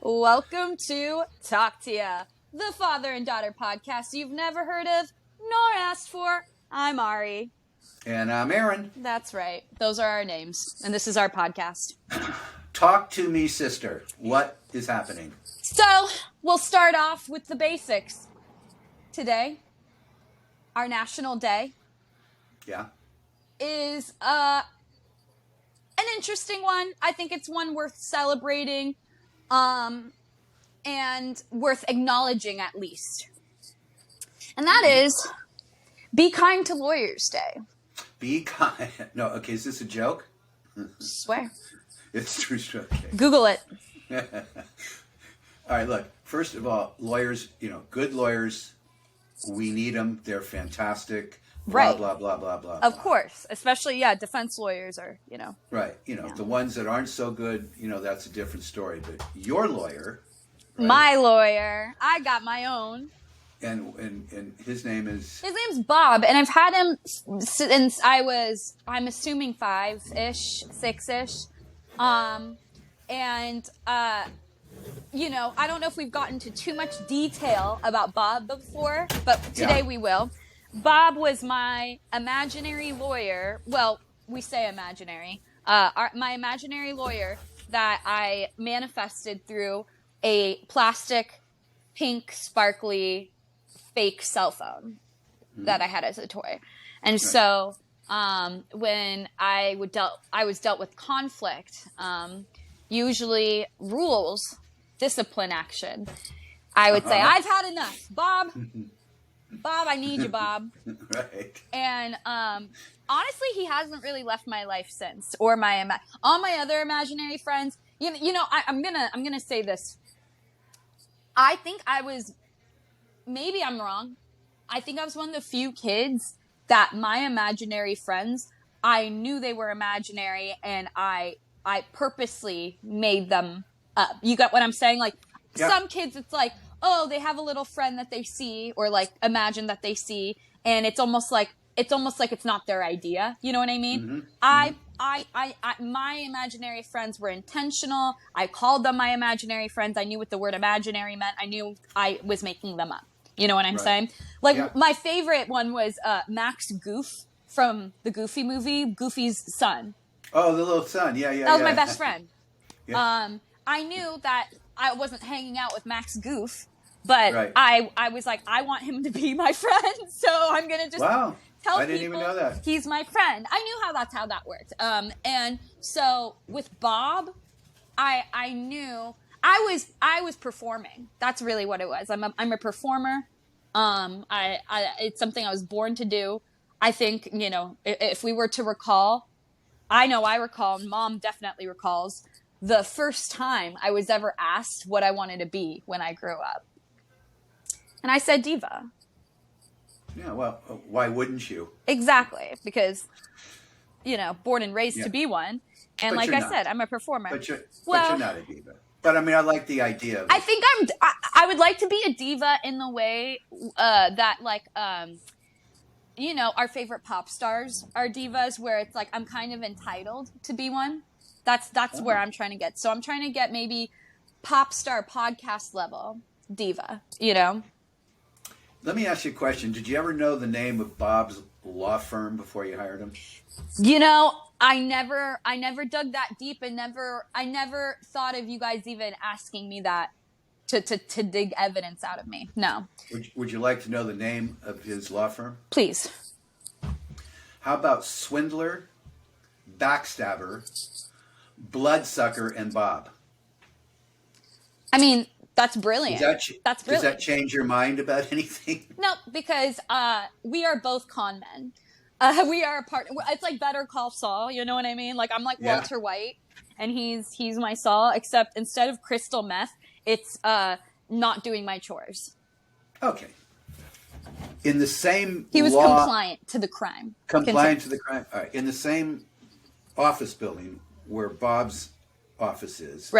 Welcome to Talk to Ya, the father and daughter podcast you've never heard of nor asked for. I'm Ari. And I'm Aaron. That's right. Those are our names. And this is our podcast. Talk to me, sister. What is happening? So, we'll start off with the basics. Today, our national day. Yeah. Is an interesting one. I think it's one worth celebrating. And worth acknowledging at least. And that is Be Kind to Lawyers Day. Be kind. No, okay, is this a joke? Swear. It's true. Okay. Google it. All right, look. First of all, lawyers, good lawyers, we need them. They're fantastic. Blah, Right. blah, blah, blah, blah. Of course. Especially, defense lawyers are, Right. The ones that aren't so good, that's a different story. But your lawyer. Right? My lawyer. I got my own. And his name is? His name's Bob. And I've had him since I'm assuming 5-ish, 6-ish. I don't know if we've gotten to too much detail about Bob before, but today we will. Bob was my imaginary lawyer. Well, we say imaginary. My imaginary lawyer that I manifested through a plastic, pink, sparkly, fake cell phone that I had as a toy. And so when I was dealt with conflict, usually rules, discipline action, I would say, I've had enough. Bob, I need you, Bob. Right. And honestly, he hasn't really left my life since, or all my other imaginary friends. I'm gonna say this. I think maybe I'm wrong. I think I was one of the few kids that my imaginary friends, I knew they were imaginary, and I purposely made them up. You got what I'm saying? Like, some kids, it's like, oh, they have a little friend that they see, or like imagine that they see, and it's almost like it's not their idea. You know what I mean? Mm-hmm. My imaginary friends were intentional. I called them my imaginary friends. I knew what the word imaginary meant. I knew I was making them up. You know what I'm saying? Like, my favorite one was Max Goof from the Goofy movie, Goofy's son. Oh, the little son. Yeah. That was my best friend. Yeah. I knew that I wasn't hanging out with Max Goof, but I was like, I want him to be my friend, so I'm going to just tell I didn't people even know that. He's my friend. I knew that's how that worked. And so with Bob, I knew I was performing. That's really what it was. I'm a performer. It's something I was born to do. I think, if we were to recall, I know I recall, and Mom definitely recalls, the first time I was ever asked what I wanted to be when I grew up. And I said diva. Yeah, well, why wouldn't you? Exactly, because, born and raised to be one. And like I said, I'm a performer. But you're not a diva. But I mean, I like the idea of it. I think I would like to be a diva in the way that, like, our favorite pop stars are divas, where it's like I'm kind of entitled to be one. That's where I'm trying to get. So I'm trying to get maybe pop star podcast level diva, Let me ask you a question. Did you ever know the name of Bob's law firm before you hired him? I never dug that deep, and I never thought of you guys even asking me that to dig evidence out of me. No. Would you like to know the name of his law firm? Please. How about Swindler, Backstabber, Bloodsucker, and Bob? I mean, that's brilliant. That's brilliant. Does that change your mind about anything? No, because we are both con men. We are a part. It's like Better Call Saul. You know what I mean? Like, I'm like Walter White, and he's my Saul. Except instead of crystal meth, it's not doing my chores. Okay. In the same he was law, compliant to the crime. Compliant to the crime. All right. In the same office building where Bob's office is,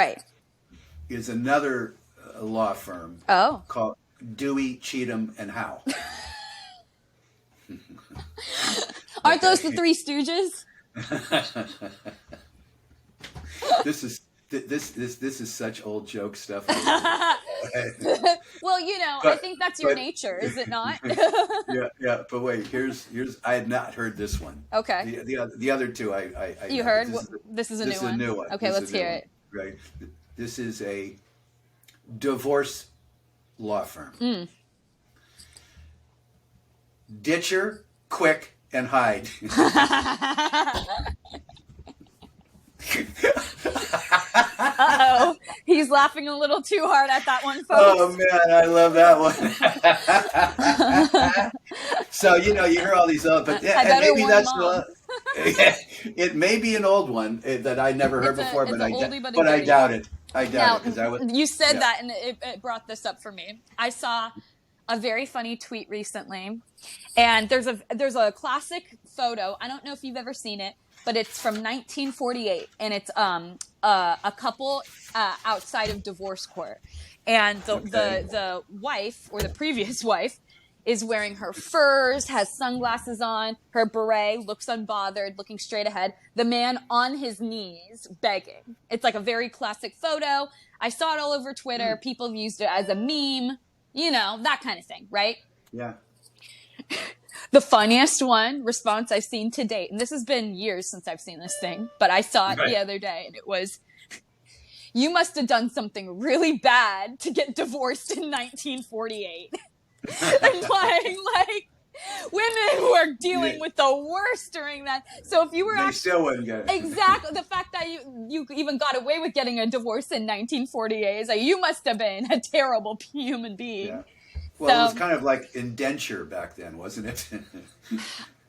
is another law firm called Dewey, Cheatham, and Howe. Aren't those the Three Stooges? This This is such old joke stuff. Well, I think that's your nature, is it not? yeah. But wait, here's I had not heard this one. Okay. The other two I you know, heard. This is a new one. Okay, let's hear it. Right. This is a divorce law firm. Ditcher, quick, and hide. Uh-oh. He's laughing a little too hard at that one, folks. Oh, man, I love that one. So, you hear all these old, but maybe that's it may be an old one that I never heard before, but I doubt it. I doubt it. You said that, and it brought this up for me. I saw a very funny tweet recently, and there's a classic photo. I don't know if you've ever seen it, but it's from 1948, and it's a couple outside of divorce court, and the wife, or the previous wife, is wearing her furs, has sunglasses on, her beret, looks unbothered, looking straight ahead. The man on his knees begging. It's like a very classic photo. I saw it all over Twitter. People have used it as a meme, that kind of thing, right? Yeah. The funniest response I've seen to date, and this has been years since I've seen this thing, but I saw it the other day, and it was, "You must have done something really bad to get divorced in 1948. Implying women were dealing with the worst during that. So if you were still wouldn't get it. Exactly. The fact that you even got away with getting a divorce in 1948 is like, you must have been a terrible human being. Yeah. Well, it was kind of like indenture back then, wasn't it?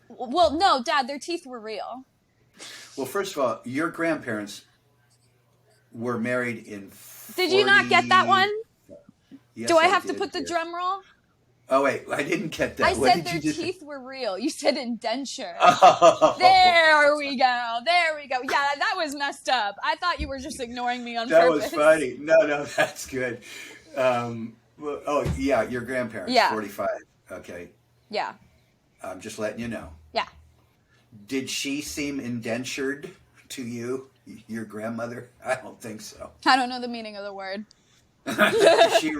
Well, no, Dad, their teeth were real. Well, first of all, your grandparents were married in 40... Did you not get that one? Yes, Do I have to put the drum roll? Oh, wait, I didn't get that. I said their teeth were real. You said indenture. Oh. There we go. Yeah, that was messed up. I thought you were just ignoring me on purpose. That was funny. No, that's good. Your grandparents, 45. Okay. Yeah. I'm just letting you know. Yeah. Did she seem indentured to you, your grandmother? I don't think so. I don't know the meaning of the word. She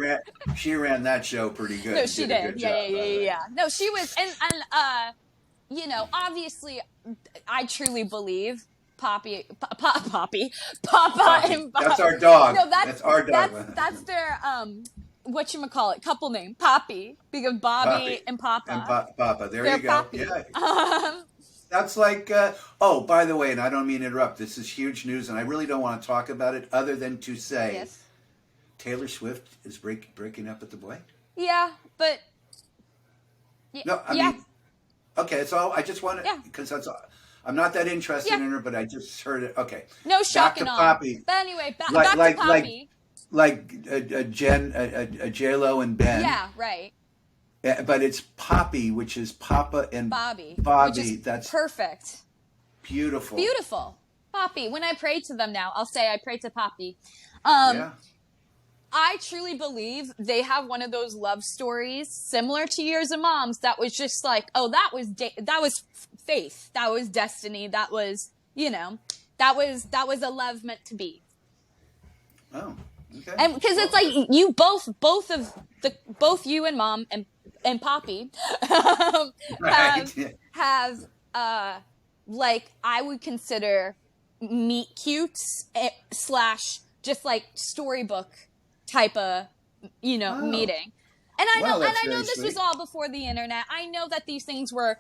ran that show pretty good. No, she did. Yeah. No, she was, and obviously, I truly believe Papa and Bob. That's our dog. No, that's our dog. That's their whatchamacallit, couple name, Poppy, because Bobby and Papa. And Papa. There you go. Poppy. Yeah. That's like, by the way, and I don't mean to interrupt, this is huge news, and I really don't want to talk about it other than to say, yes, Taylor Swift is breaking up with the boy? Yeah, but... No, I mean... Okay, it's all... I just want to... Because that's all... I'm not that interested in her, but I just heard it. Okay. No shock and awe. Poppy. But anyway, back to Poppy. Like J-Lo and Ben. Yeah, right. But it's Poppy, which is Papa and Bobby. Bobby. Which is that's perfect. Beautiful. Beautiful. Poppy. When I pray to them now, I'll say I pray to Poppy. I truly believe they have one of those love stories similar to Years of Moms that was just like, oh, that was faith, that was destiny, that was, that was a love meant to be. Oh, okay. And because it's like you both you and Mom and Poppy have like I would consider meet cutes / just like storybook type of, meeting. And I know this was all before the internet. I know that these things were,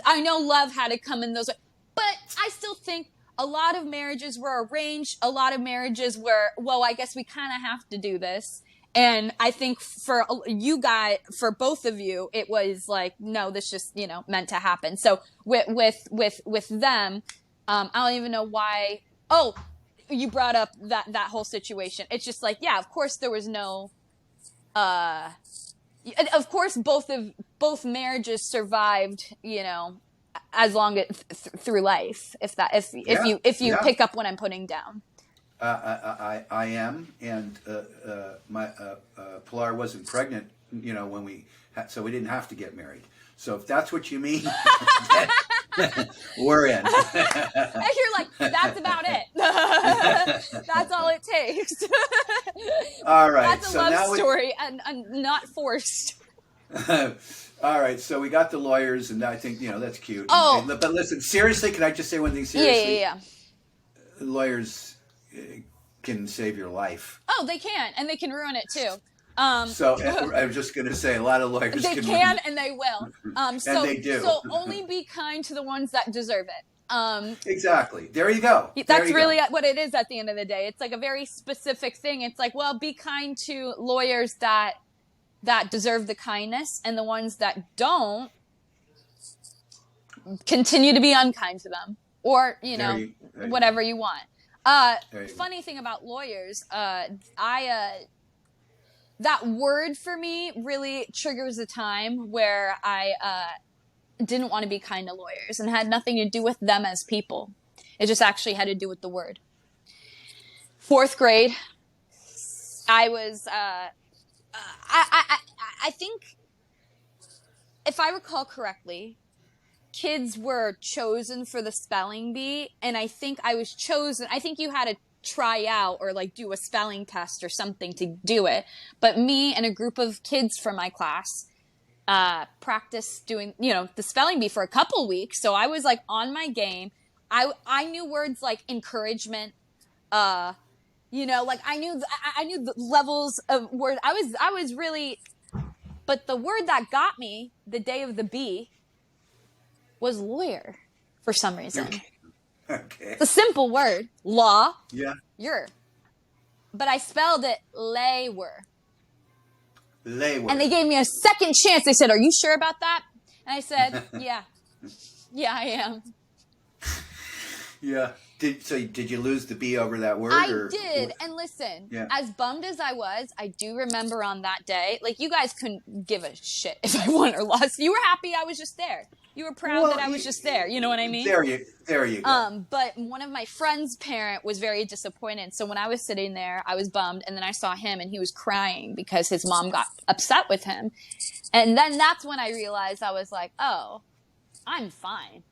I know love had to come in those ways. But I still think a lot of marriages were arranged. A lot of marriages were, well, I guess we kind of have to do this. And I think for you guys, for both of you, it was like, no, this just, meant to happen. So with them, I don't even know why. Oh, you brought up that whole situation. It's just like, yeah, of course there was no, of course both marriages survived, as long as through life. If you pick up what I'm putting down. I am, and my Pilar wasn't pregnant, when so we didn't have to get married. So if that's what you mean, We're in. And you're like, that's about it. That's all it takes. All right. That's a love story and not forced. All right, so we got the lawyers, and I think, that's cute. Oh. But listen, seriously, can I just say one thing seriously? Yeah. Lawyers can save your life. Oh, they can, and they can ruin it too. So I was just going to say, a lot of lawyers can and they will. And they do. So only be kind to the ones that deserve it. Exactly. There you go. That's really what it is at the end of the day. It's like a very specific thing. It's like, well, be kind to lawyers that deserve the kindness, and the ones that don't, continue to be unkind to them, or whatever you want. Funny thing about lawyers, that word for me really triggers a time where I didn't want to be kind to lawyers, and had nothing to do with them as people. It just actually had to do with the word. 4th grade, I was I think, if I recall correctly, kids were chosen for the spelling bee, and I think I was chosen. I think you had to try out or like do a spelling test or something to do it. But me and a group of kids from my class practiced doing, the spelling bee for a couple weeks. So I was like on my game. I knew words like encouragement, like I knew the levels of words. I was really, but the word that got me the day of the bee was lawyer for some reason. Okay. It's a simple word. Law. Yeah. You're. But I spelled it laywere. Laywere. And they gave me a second chance. They said, "Are you sure about that?" And I said, "Yeah. Yeah, I am." Yeah. Did you lose the B over that word? I did. And listen, as bummed as I was, I do remember on that day, like, you guys couldn't give a shit if I won or lost. You were happy I was just there. You were proud that I was just there. You know what I mean? There you go. But one of my friend's parent was very disappointed. So when I was sitting there, I was bummed. And then I saw him and he was crying because his mom got upset with him. And then that's when I realized, I was like, oh, I'm fine.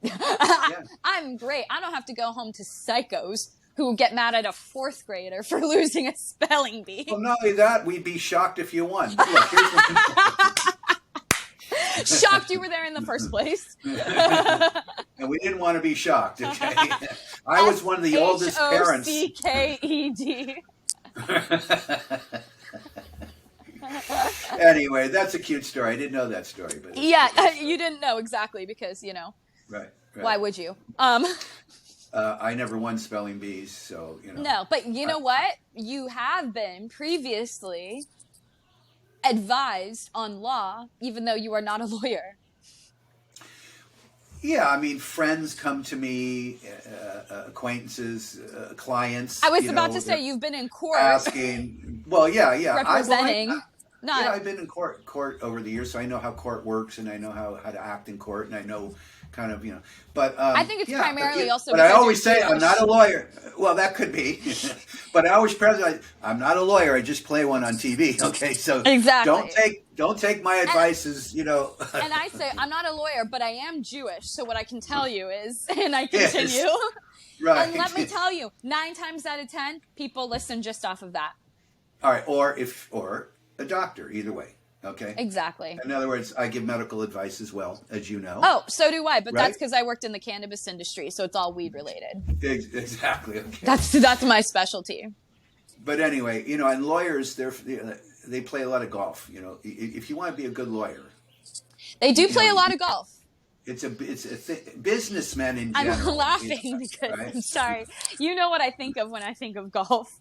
I'm great. I don't have to go home to psychos who get mad at a 4th grader for losing a spelling bee. Well, not only that, we'd be shocked if you won. Look, shocked you were there in the first place. And we didn't want to be shocked, okay? I was one of the oldest parents. Hocked. Anyway, that's a cute story. I didn't know that story, but you didn't know exactly because Right. Why would you? I never won spelling bees, so No, but you know what? You have been previously advised on law, even though you are not a lawyer. Yeah, I mean, friends come to me, acquaintances, clients. I was about to say, you've been in court asking. Well, yeah, representing. I've been in court over the years, so I know how court works, and I know how to act in court, and I know kind of, But I think it's primarily also. But I always say I'm not a lawyer. Well, that could be, but I always I'm not a lawyer. I just play one on TV. Okay, so exactly. Don't take my advice as And I say I'm not a lawyer, but I am Jewish. So what I can tell you is, and I continue. Yes. Right. And let me tell you, 9 times out of 10, people listen just off of that. All right, or a doctor, either way. Okay. Exactly. In other words, I give medical advice as well, as you know. Oh, so do I, but that's because I worked in the cannabis industry, so it's all weed related. Exactly. Okay. That's my specialty. But anyway, and lawyers, they play a lot of golf. If you want to be a good lawyer, they do play a lot of golf. It's businessmen in general. I'm laughing because I'm sorry. You know what I think of when I think of golf.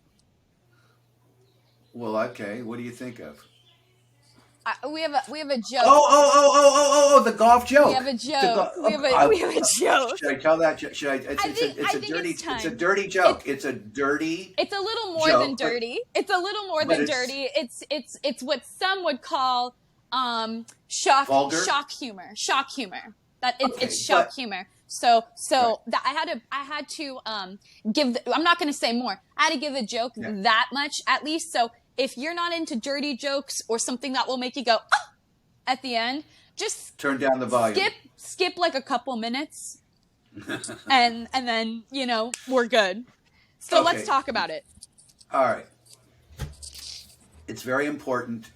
Well, okay. What do you think of? We have a joke. Oh! The golf joke. We have a joke. We have a joke. Should I tell that? Should I? It's a dirty joke. It's a dirty. It's a little more than dirty. It's a little more than dirty. It's what some would call shock humor. Shock humor. It's shock humor. So I had to give. I'm not going to say more. I had to give a joke that much at least. So if you're not into dirty jokes or something that will make you go at the end, just turn down the volume. Skip like a couple minutes and then, we're good. So let's talk about it. All right. It's very important,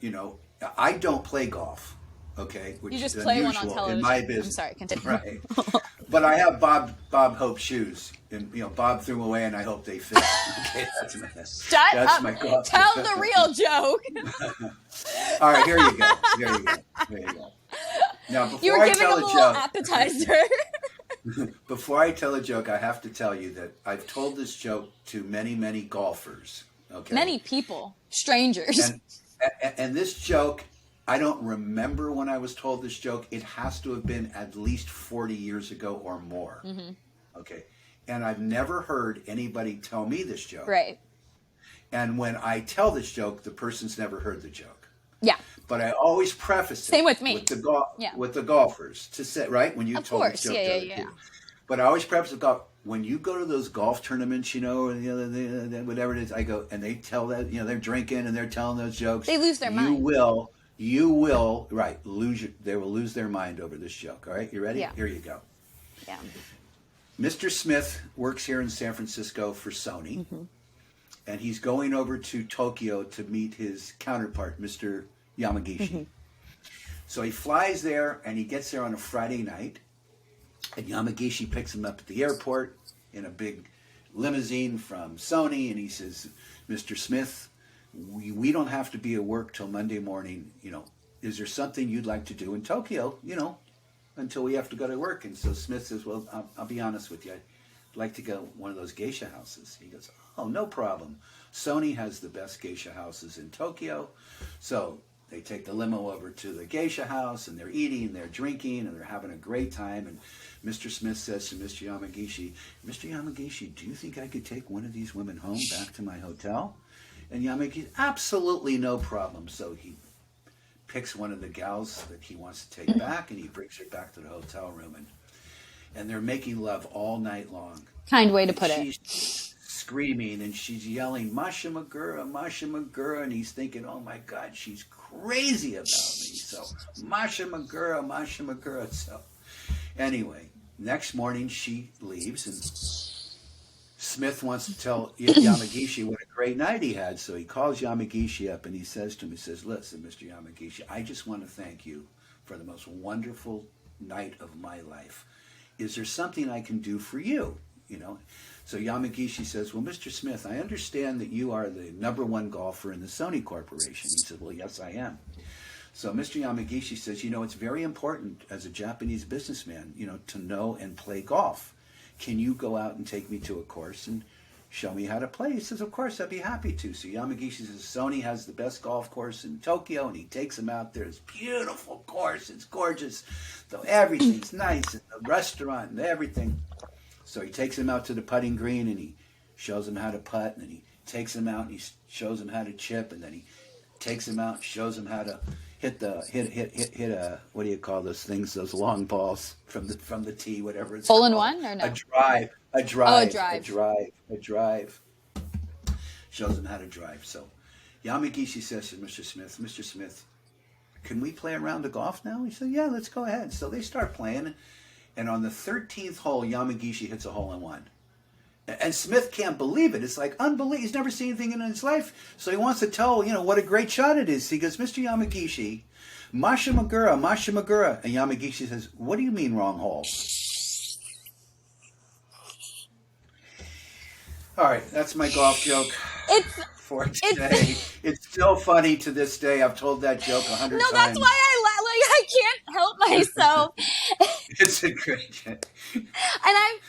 I don't play golf, okay? Which you just is play unusual one on television. in my business. I'm sorry, continue. Right. But I have Bob Hope shoes, and Bob threw them away, and I hope they fit. Okay, that's my golf. Tell the real joke. All right, here you go. Now, before you were giving I tell a little appetizer. Before I tell a joke, I have to tell you that I've told this joke to many, many golfers. Okay. Many people, strangers. And this joke, I don't remember when I was told this joke. It has to have been at least 40 years ago or more. Mm-hmm. Okay. And I've never heard anybody tell me this joke. Right. And when I tell this joke, the person's never heard the joke. Yeah. But I always preface it. Same with me. With the golfers to say, right? When you of told course. the joke. Yeah. But I always preface it, when you go to those golf tournaments, or whatever it is, I go, and they tell that, they're drinking and they're telling those jokes. They lose their mind. You will, right, they will lose their mind over this joke. All right, you ready? Yeah. Here you go. Yeah. Mr. Smith works here in San Francisco for Sony, and he's going over to Tokyo to meet his counterpart, Mr. Yamagishi. Mm-hmm. So he flies there, and he gets there on a Friday night, and Yamagishi picks him up at the airport in a big limousine from Sony, and he says, Mr. Smith, we don't have to be at work till Monday morning. Is there something you'd like to do in Tokyo, until we have to go to work? And so Smith says, well, I'll be honest with you. I'd like to go one of those geisha houses. He goes, oh, no problem. Sony has the best geisha houses in Tokyo. So they take the limo over to the geisha house, and they're eating, they're drinking, and they're having a great time. And Mr. Smith says to Mr. Yamagishi, Mr. Yamagishi, do you think I could take one of these women home back to my hotel? And Yamagishi, absolutely no problem. So he picks one of the gals that he wants to take back, and he brings her back to the hotel room. And they're making love all night long. Kind way to put it. She's screaming, and she's yelling, Mashamagura, Mashamagura. And he's thinking, oh, my God, she's crazy about me. So, Mashamagura, Mashamagura. So, anyway, next morning she leaves, and Smith wants to tell Yamagishi what a great night he had. So he calls Yamagishi up, and he says to him, listen, Mr. Yamagishi, I just want to thank you for the most wonderful night of my life. Is there something I can do for you? So Yamagishi says, well, Mr. Smith, I understand that you are the #1 golfer in the Sony Corporation. He said, well, yes, I am. So Mr. Yamagishi says, it's very important as a Japanese businessman, to know and play golf. Can you go out and take me to a course and show me how to play? He says, of course, I'd be happy to. So Yamagishi says, Sony has the best golf course in Tokyo, and he takes him out there. It's a beautiful course. It's gorgeous. So everything's nice, and the restaurant and everything. So he takes him out to the putting green, and he shows him how to putt, and then he takes him out and he shows him how to chip, and then he takes him out and shows him how to hit a, what do you call those things, those long balls from the tee, whatever it's called. Hole in one or no? A drive. Oh, A drive. Shows him how to drive. So Yamagishi says to Mr. Smith, can we play around the golf now? He said, yeah, let's go ahead. So they start playing, and on the 13th hole, Yamagishi hits a hole-in-one. And Smith can't believe it. It's like unbelievable. He's never seen anything in his life. So he wants to tell, what a great shot it is. He goes, Mr. Yamagishi, Mashamagura. And Yamagishi says, what do you mean wrong hole? All right, that's my golf joke for today. It's still funny to this day. I've told that joke 100 times. No, that's why I can't help myself. It's a great joke. And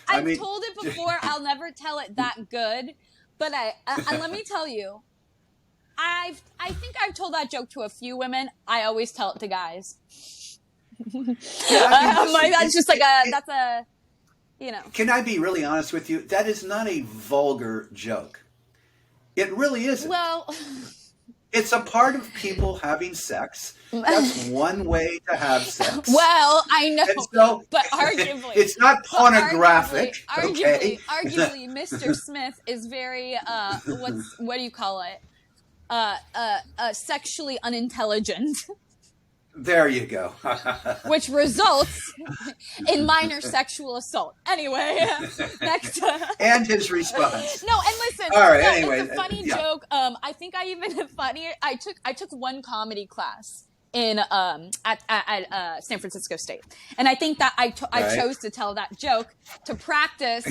I've told it before. I'll never tell it that good. But and let me tell you, I think I've told that joke to a few women. I always tell it to guys. I'm like, that's a. Can I be really honest with you? That is not a vulgar joke. It really isn't. Well, it's a part of people having sex. That's one way to have sex. Well, I know, so, but arguably, it's not pornographic. Arguably, Mr. Smith is very what do you call it? Sexually unintelligent. There you go. Which results in minor sexual assault. Anyway, next. And his response. No, and listen. All right. No, anyway, it's a funny joke. I think I even funnier. I took one comedy class in at San Francisco State, and I think that I chose to tell that joke to practice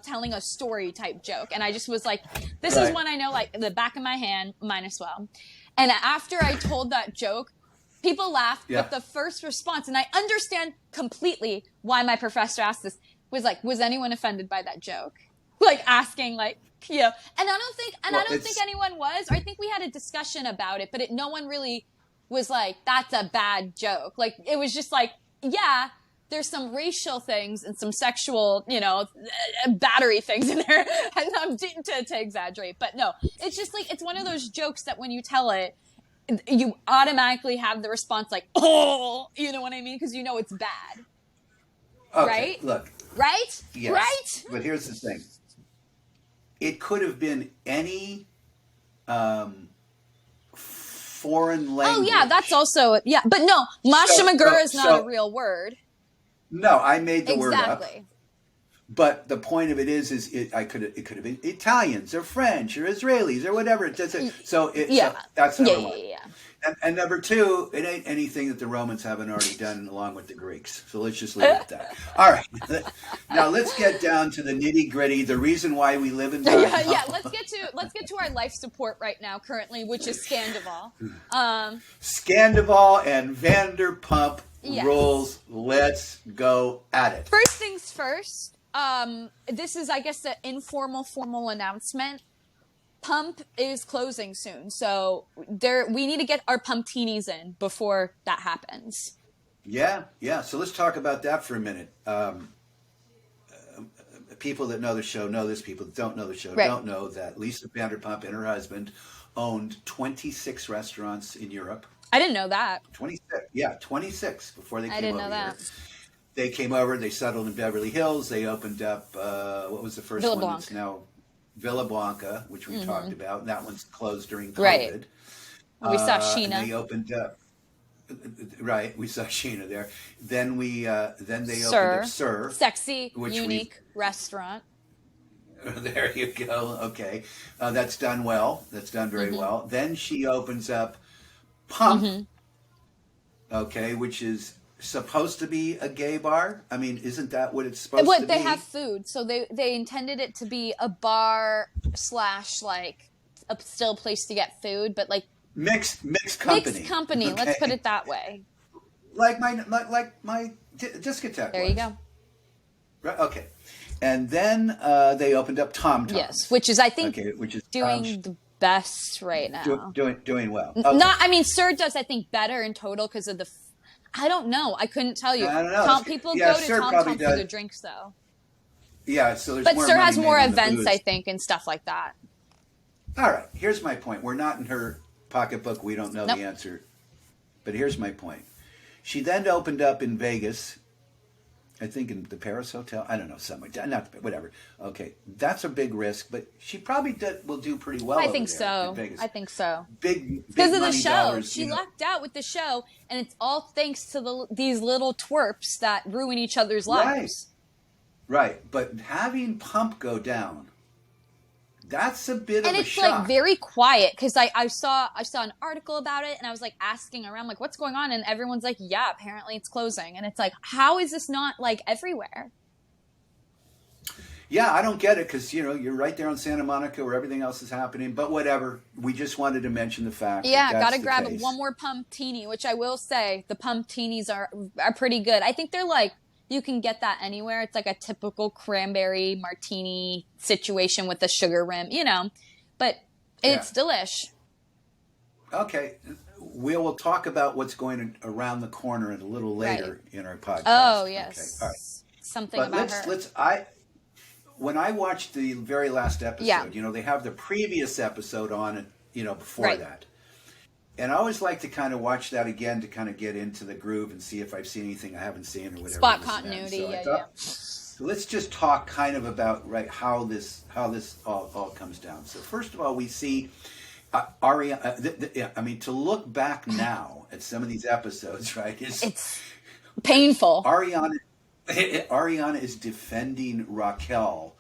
telling a story type joke, and I just was like, this is one I know like the back of my hand, might as well. And after I told that joke, people laughed, but the first response, and I understand completely why my professor asked this, was like, was anyone offended by that joke? Like asking like, and I don't think anyone was, or I think we had a discussion about it, but no one really was like, that's a bad joke. Like, it was just like, yeah, there's some racial things and some sexual, battery things in there. And I'm to exaggerate, but no, it's just like, it's one of those jokes that when you tell it, you automatically have the response like, oh, you know what I mean? Because you know it's bad. Okay, right? Look. Right? Yes, right? But here's the thing. It could have been any foreign language. Oh, yeah, that's also, but no, Mashamagura is not a real word. No, I made the word up. Exactly. But the point of it is it could have been Italians or French or Israelis or whatever. So that's number one. Yeah. And number two, it ain't anything that the Romans haven't already done along with the Greeks. So let's just leave it at that. All right. Now let's get down to the nitty gritty. The reason why we live in let's get to our life support right now currently, which is Scandoval. Scandoval and Vanderpump Rules. Let's go at it. First things first. This is, I guess, the formal announcement. Pump is closing soon, so we need to get our pumptinis in before that happens. Yeah. So let's talk about that for a minute. People that know the show know this. People that don't know the show don't know that Lisa Vanderpump and her husband owned 26 restaurants in Europe. I didn't know that. 26 before they came over here. I didn't know that. They came over, they settled in Beverly Hills, they opened up, what was the first one? That's now Villa Blanca, which we talked about, and that one's closed during COVID. Right. We saw Sheena. And they opened up, we saw Sheena there. Then they opened up Sir. Sexy, unique restaurant. There you go, okay. That's done well, that's done very well. Then she opens up Pump, okay, which is supposed to be a gay bar. I mean, isn't that what it's supposed to be? They have food, so they intended it to be a bar / like a still place to get food, but like mixed company. Mixed company. Okay. Let's put it that way. Like my discotheque. There you go. Right. Okay. And then they opened up Tom Tom's. Yes, which is I think doing the best right now. Doing well. Okay. Sir does I think better in total because of the. I don't know. I couldn't tell you. I don't know. People go to Tom Tom for their drinks, though. Yeah, so there's but more Sir money has more made on events, I think, and stuff like that. All right. Here's my point. We're not in her pocketbook. We don't know the answer. But here's my point. She then opened up in Vegas, I think in the Paris Hotel. I don't know, somewhere. Whatever. Okay. That's a big risk, but she probably will do pretty well. I think so. I think so. Big because of the show. Dollars, she lucked out with the show, and it's all thanks to these little twerps that ruin each other's lives. Right. But having Pump go down, that's a bit of a shock. And it's like very quiet because I saw an article about it and I was like asking around like what's going on and everyone's like yeah apparently it's closing and it's like how is this not like everywhere? Yeah, I don't get it because you're right there on Santa Monica where everything else is happening. But whatever, we just wanted to mention the fact. Yeah, gotta grab one more pumptini, which I will say the pumptinis are pretty good. I think they're like. You can get that anywhere. It's like a typical cranberry martini situation with the sugar rim, but it's delish. Okay. We will talk about what's going around the corner a little later in our podcast. Oh, yes. Okay. All right. Something about her. When I watched the very last episode, they have the previous episode on it, before that. And I always like to kind of watch that again to kind of get into the groove and see if I've seen anything I haven't seen or whatever. Spot continuity, So let's just talk kind of about how this all comes down. So first of all, we see Ariana, I mean, to look back now at some of these episodes, right? It's painful. Ariana is defending Raquel,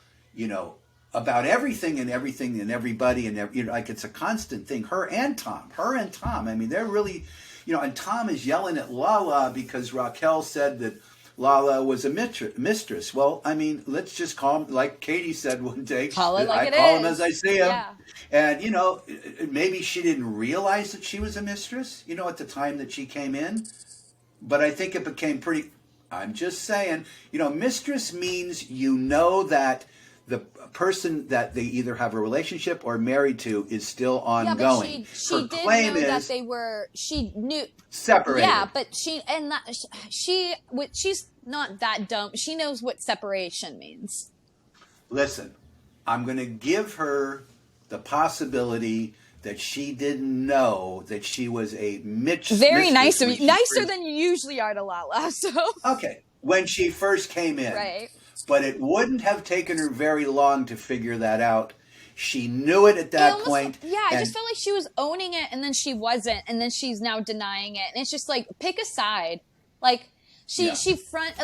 about everything and everybody, and like it's a constant thing. Her and Tom. I mean, they're really, and Tom is yelling at Lala because Raquel said that Lala was a mistress. Well, I mean, let's just call him, like Katie said one day, call it like I call him as I see him. Yeah. And, maybe she didn't realize that she was a mistress, at the time that she came in. But I think it became pretty, I'm just saying, mistress means that the person that they either have a relationship or married to is still ongoing. Yeah, but she did know that they were. She knew separated. Yeah, but she's not that dumb. She knows what separation means. Listen, I'm going to give her the possibility that she didn't know that she was a mistress. Very nice of you, nicer than you usually are to Lala. So okay, when she first came in, right. But it wouldn't have taken her very long to figure that out. She knew it at that point. Yeah, I just felt like she was owning it, and then she wasn't, and then she's now denying it. And it's just like, pick a side. Like she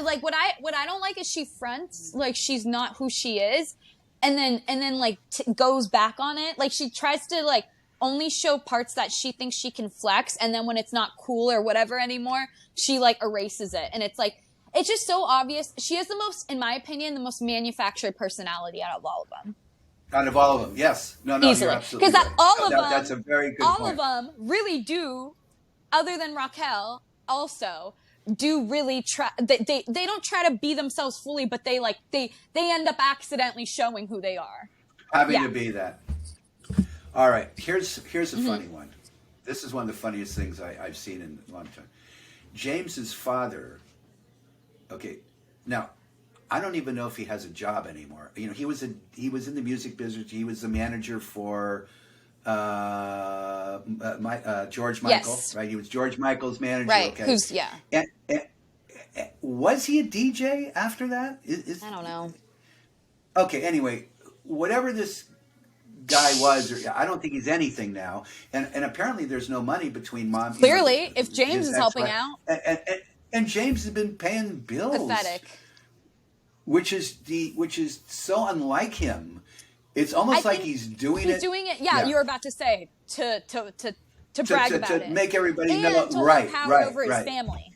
like what I don't like is she fronts like she's not who she is, and then like goes back on it. Like she tries to like only show parts that she thinks she can flex, and then when it's not cool or whatever anymore, she like erases it, and it's like. It's just so obvious. She has the most, in my opinion, the most manufactured personality out of all of them. Out of all of them, yes. No, easily. You're absolutely right. Because that's a very good point. All of them really do, other than Raquel, also do really try. They don't try to be themselves fully, but they end up accidentally showing who they are. Having to be that. All right. Here's a funny one. This is one of the funniest things I've seen in a long time. James's father. Okay, now I don't even know if he has a job anymore. He was in the music business. He was the manager for George Michael, yes. Right? He was George Michael's manager. Right? Okay. Who's And was he a DJ after that? I don't know. Okay. Anyway, whatever this guy was, I don't think he's anything now. And apparently, there's no money between mom. Clearly, if James is helping out. And James has been paying bills. Pathetic. Which is so unlike him. It's almost like he's doing it. He's doing it. Yeah, you were about to say to brag about it, to make everybody and know. To right, power over his family.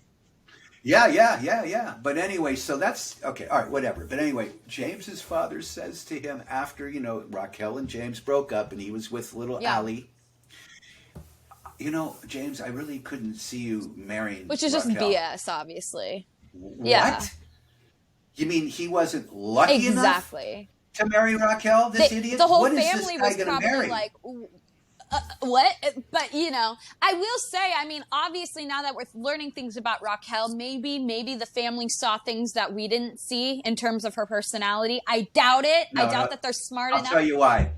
Yeah. But anyway, so that's okay. All right, whatever. But anyway, James's father says to him after Raquel and James broke up, and he was with little Allie. James, I really couldn't see you marrying Which is Raquel. just BS, obviously. What? Yeah. You mean he wasn't lucky enough to marry Raquel, this idiot? The whole what family was probably marry? like, what? But, I will say, I mean, obviously now that we're learning things about Raquel, maybe the family saw things that we didn't see in terms of her personality. I doubt it. I doubt that they're smart enough. I'll tell you why.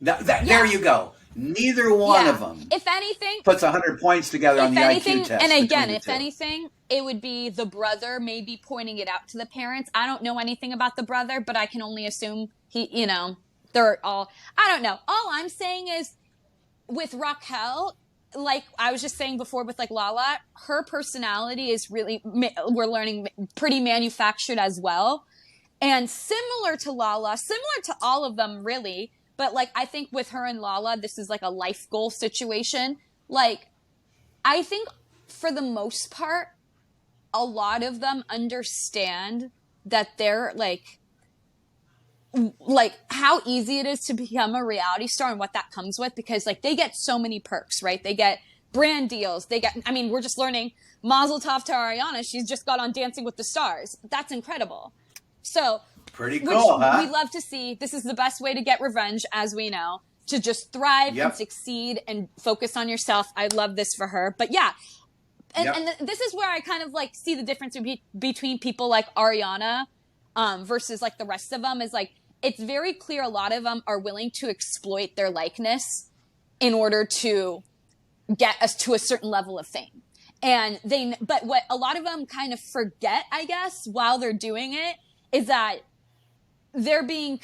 There you go. Neither one of them, if anything, puts 100 points together on the IQ test. And again, if anything, it would be the brother maybe pointing it out to the parents. I don't know anything about the brother, but I can only assume they're all, I don't know. All I'm saying is with Raquel, like I was just saying before with like Lala, her personality is really, we're learning, pretty manufactured as well. And similar to Lala, similar to all of them really, but, like, I think with her and Lala, this is, like, a life goal situation. Like, I think for the most part, a lot of them understand that they're, like how easy it is to become a reality star and what that comes with. Because, like, they get so many perks, right? They get brand deals. We're just learning Mazel Tov to Ariana. She's just got on Dancing with the Stars. That's incredible. So... Pretty cool, huh? We love to see. This is the best way to get revenge, as we know, to just thrive and succeed and focus on yourself. I love this for her. But yeah, and this is where I kind of like see the difference between people like Ariana versus like the rest of them is like, it's very clear a lot of them are willing to exploit their likeness in order to get us to a certain level of fame. But what a lot of them kind of forget, I guess, while they're doing it is that they're being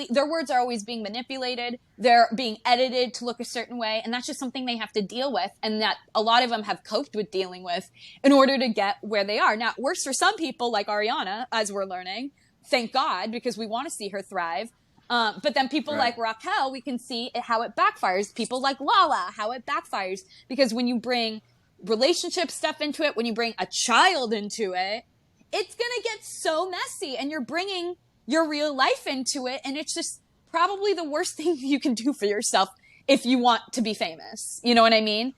their words are always being manipulated. They're being edited to look a certain way. And that's just something they have to deal with. And that a lot of them have coped with dealing with in order to get where they are. Now, worse for some people like Ariana, as we're learning, thank God, because we want to see her thrive. But then people like Raquel, we can see how it backfires. People like Lala, how it backfires. Because when you bring relationship stuff into it, when you bring a child into it, it's going to get so messy. And you're bringing your real life into it, and it's just probably the worst thing you can do for yourself if you want to be famous. You know what I mean?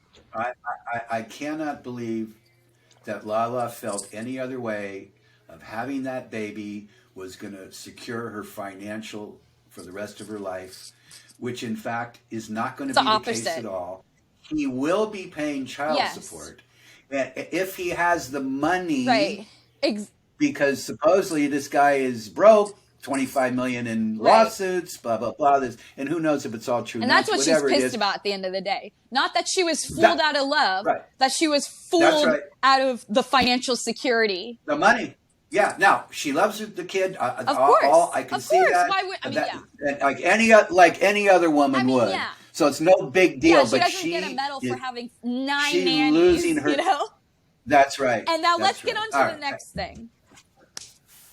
I cannot believe that Lala felt any other way of having that baby was going to secure her financial for the rest of her life, which in fact is not going to be the case at all. He will be paying child support. And if he has the money, because supposedly this guy is broke, 25 million in lawsuits, blah, blah, blah. And who knows if it's all true. And that's what she's pissed about at the end of the day. Not that she was fooled out of love, that she was fooled out of the financial security. The money. Yeah. Now, she loves the kid. Of course. I can see that. Why would, like any other woman would. Yeah. So it's no big deal. She doesn't get a medal for having 9 nannies, losing her, you know? That's right. And now let's get on to the next thing.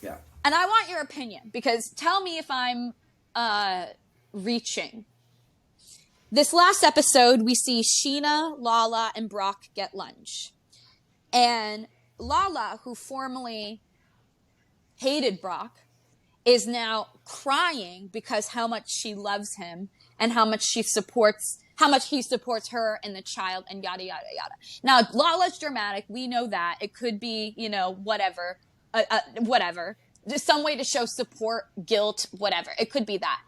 Yeah. And I want your opinion, because tell me if I'm reaching. This last episode, we see Sheena, Lala, and Brock get lunch. And Lala, who formerly hated Brock, is now crying because how much she loves him and how much he supports her and the child and yada, yada, yada. Now, Lala's dramatic. We know that. It could be, you know, whatever. Just some way to show support, guilt, whatever. It could be that.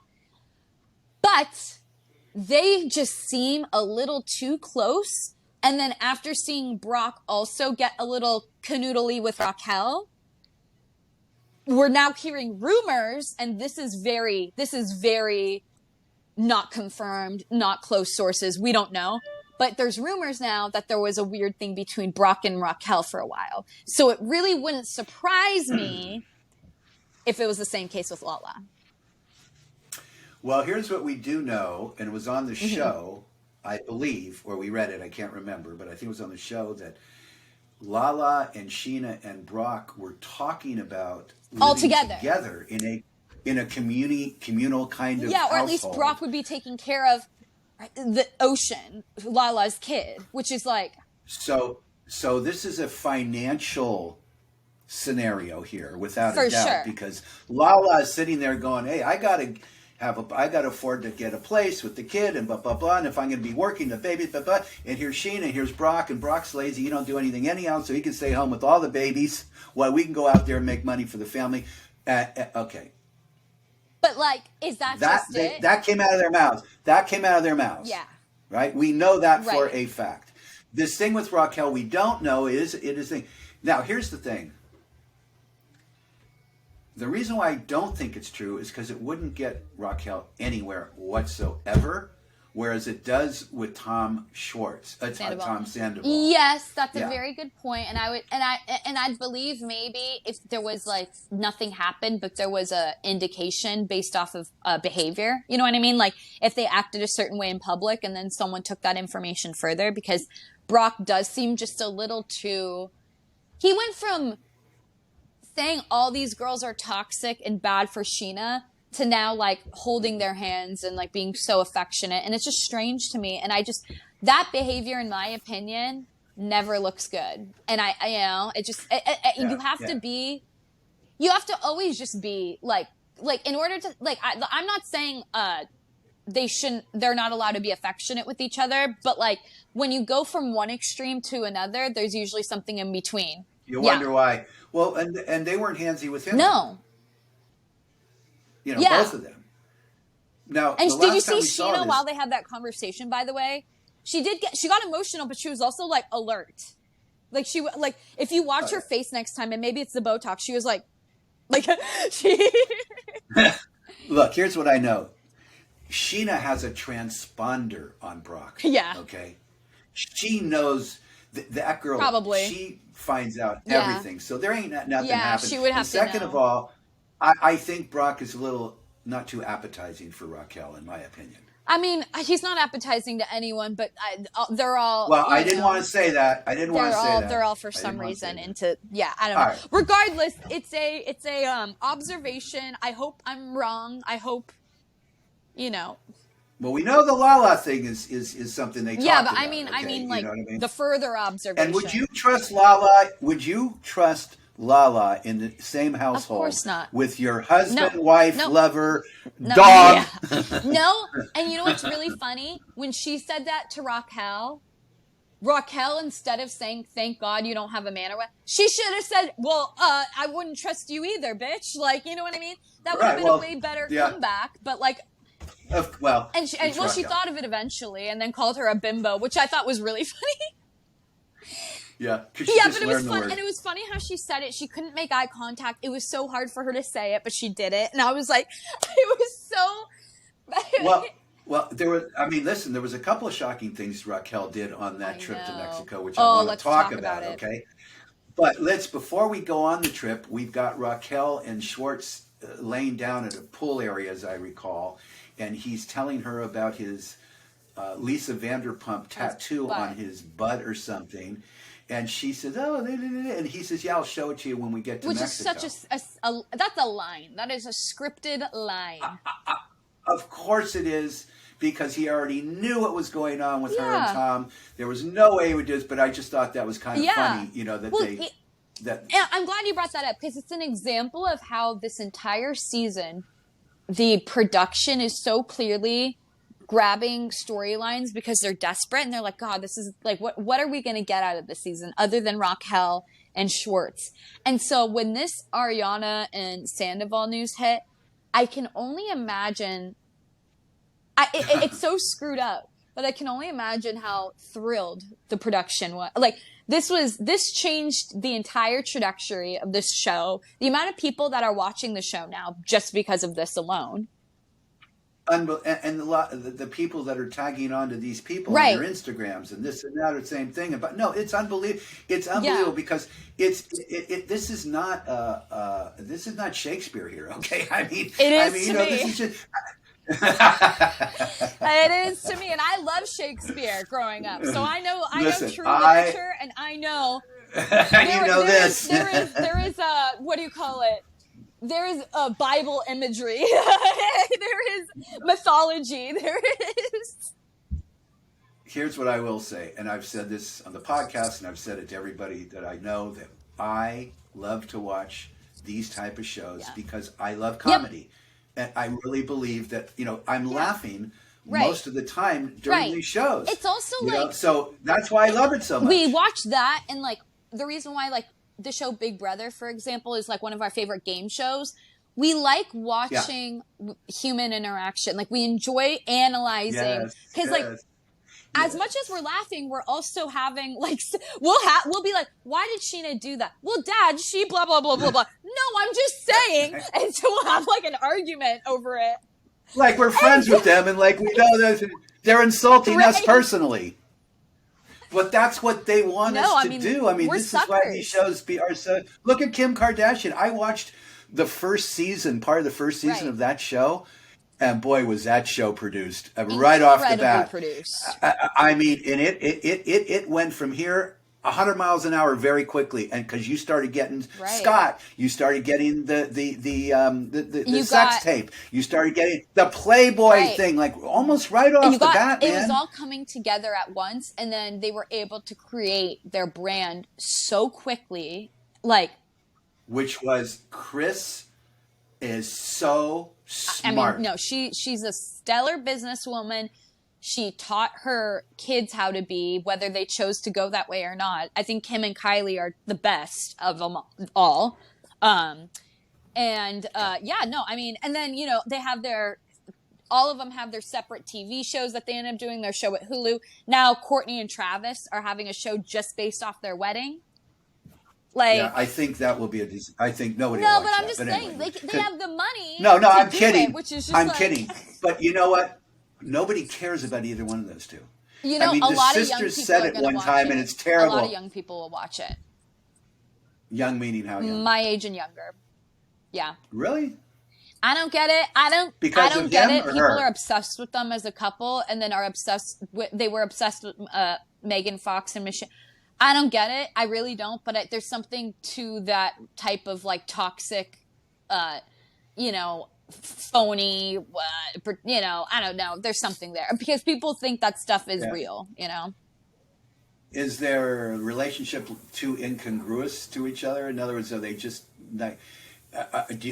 But they just seem a little too close. And then after seeing Brock also get a little canoodly with Raquel, we're now hearing rumors, and this is very not confirmed, not close sources. We don't know. But there's rumors now that there was a weird thing between Brock and Raquel for a while. So it really wouldn't surprise me if it was the same case with Lala. Well, here's what we do know, and it was on the show, I believe, or we read it, I can't remember, but I think it was on the show that Lala and Sheena and Brock were talking about all living together in a communal kind of household. Or at least Brock would be taking care of the Ocean, Lala's kid, which is like... So this is a financial scenario here, without a doubt, because Lala is sitting there going, hey, I gotta afford to get a place with the kid and blah, blah, blah. And if I'm going to be working, the baby, blah, blah. And here's Sheena, here's Brock, and Brock's lazy. You don't do anything anyhow, so he can stay home with all the babies while we can go out there and make money for the family. Okay. But, like, is that just it? That came out of their mouths. Yeah. Right? We know that for a fact. This thing with Raquel, we don't know it is thing. Now, here's the thing. The reason why I don't think it's true is because it wouldn't get Raquel anywhere whatsoever, whereas it does with Tom Sandoval. Yes, that's a very good point. And I'd believe maybe if there was like nothing happened, but there was a indication based off of behavior. You know what I mean? Like if they acted a certain way in public and then someone took that information further, because Brock does seem just a little too. He went from saying all these girls are toxic and bad for Sheena to now like holding their hands and like being so affectionate. And it's just strange to me. And that behavior, in my opinion, never looks good. And you have to always just be like in order to like, I'm not saying, they're not allowed to be affectionate with each other, but like when you go from one extreme to another, there's usually something in between. You wonder why. Well, and they weren't handsy with him. No. You know, both of them. Now, and did you see Sheena while they had that conversation? By the way, she got emotional, but she was also like alert. Like if you watch her face next time, and maybe it's the Botox, she was like she. Look, here's what I know. Sheena has a transponder on Brock. Yeah. Okay. She knows that girl. Probably. She finds out everything. So there ain't nothing happening. She would have to know. Second of all, I think Brock is a little not too appetizing for Raquel, in my opinion. I mean, he's not appetizing to anyone, but they're all. Well, I didn't want to say that. I didn't want to say that. They're all for some reason into. Yeah, I don't know. Right. Regardless, it's a observation. I hope I'm wrong. I hope, Well, we know the Lala thing is something they talked about. Yeah, but I mean, like, the further observation. And would you trust Lala? Would you trust Lala in the same household? Of course not. With your husband, wife, lover, dog? Yeah. No, and you know what's really funny? When she said that to Raquel, instead of saying, thank God you don't have a man or what, she should have said, well, I wouldn't trust you either, bitch. Like, you know what I mean? That would have been a way better comeback. But, like, she thought of it eventually and then called her a bimbo, which I thought was really funny. Yeah, but it was fun, and it was funny how she said it. She couldn't make eye contact. It was so hard for her to say it, but she did it, and I was like, it was so. Well, there was a couple of shocking things Raquel did on that trip to Mexico, which I want to talk about. Okay, but before we go on the trip, we've got Raquel and Schwartz laying down at a pool area, as I recall, and he's telling her about his Lisa Vanderpump tattoo on his butt or something. And she says, "Oh," and he says, "Yeah, I'll show it to you when we get to Mexico." Which is such that's a line. That is a scripted line. Of course it is, because he already knew what was going on with her and Tom. There was no way he would do this, but I just thought that was kind of funny, that Yeah, I'm glad you brought that up, because it's an example of how this entire season, the production is so clearly grabbing storylines because they're desperate and they're like, God, this is like, what are we going to get out of this season other than Raquel and Schwartz? And so when this Ariana and Sandoval news hit, I can only imagine, it's so screwed up, but I can only imagine how thrilled the production was. Like, this changed the entire trajectory of this show. The amount of people that are watching the show now just because of this alone. And the people that are tagging on to these people on their Instagrams and this and that are the same thing. But no, it's unbelievable. It's unbelievable because this is not Shakespeare here. Okay, I mean, it is to me. This is just. It is to me, and I love Shakespeare growing up, so I know true literature, and I know. There is what do you call it? There is Bible imagery. There is mythology. There is. Here's what I will say, and I've said this on the podcast, and I've said it to everybody that I know, that I love to watch these type of shows because I love comedy. Yep. And I really believe that, I'm laughing most of the time during these shows. It's also so that's why I love it so much. We watch that, and the reason why the show Big Brother, for example, is one of our favorite game shows. We like watching human interaction. We enjoy analyzing because as much as we're laughing, we're also having we'll be like, why did Sheena do that? Well, Dad, she blah blah blah blah blah. No, I'm just saying, and so we'll have an argument over it. We're friends with them, and we know that they're insulting us personally. But that's what they want us to do. I mean, this is why these shows are so. Look at Kim Kardashian. I watched part of the first season of that show, and boy, was that show produced right off the bat. Produced. I mean, and it went from here 100 miles an hour very quickly, and because you started getting Scott, you started getting the sex tape, you started getting the Playboy thing, almost right off the bat. It was all coming together at once, and then they were able to create their brand so quickly, which was Chris is so smart. I mean, no, she's a stellar businesswoman. She taught her kids how to be, whether they chose to go that way or not. I think Kim and Kylie are the best of them all. And then, they have all of them have their separate TV shows that they end up doing, their show at Hulu. Now, Courtney and Travis are having a show just based off their wedding. I think that will be I think nobody will watch that. No, but I'm just saying, they have the money. No, I'm kidding. Which is just I'm kidding. But you know what? Nobody cares about either one of those two. A lot of young people sisters said it one time, and it's terrible. A lot of young people will watch it. Young meaning how young? My age and younger. Yeah. Really? I don't get it. I don't get it. People are obsessed with them as a couple, and then they were obsessed with Megan Fox and Michelle. I don't get it. I really don't. But there's something to that type of like toxic, phony, I don't know. There's something there because people think that stuff is real, Is their relationship too incongruous to each other? In other words, are they just like,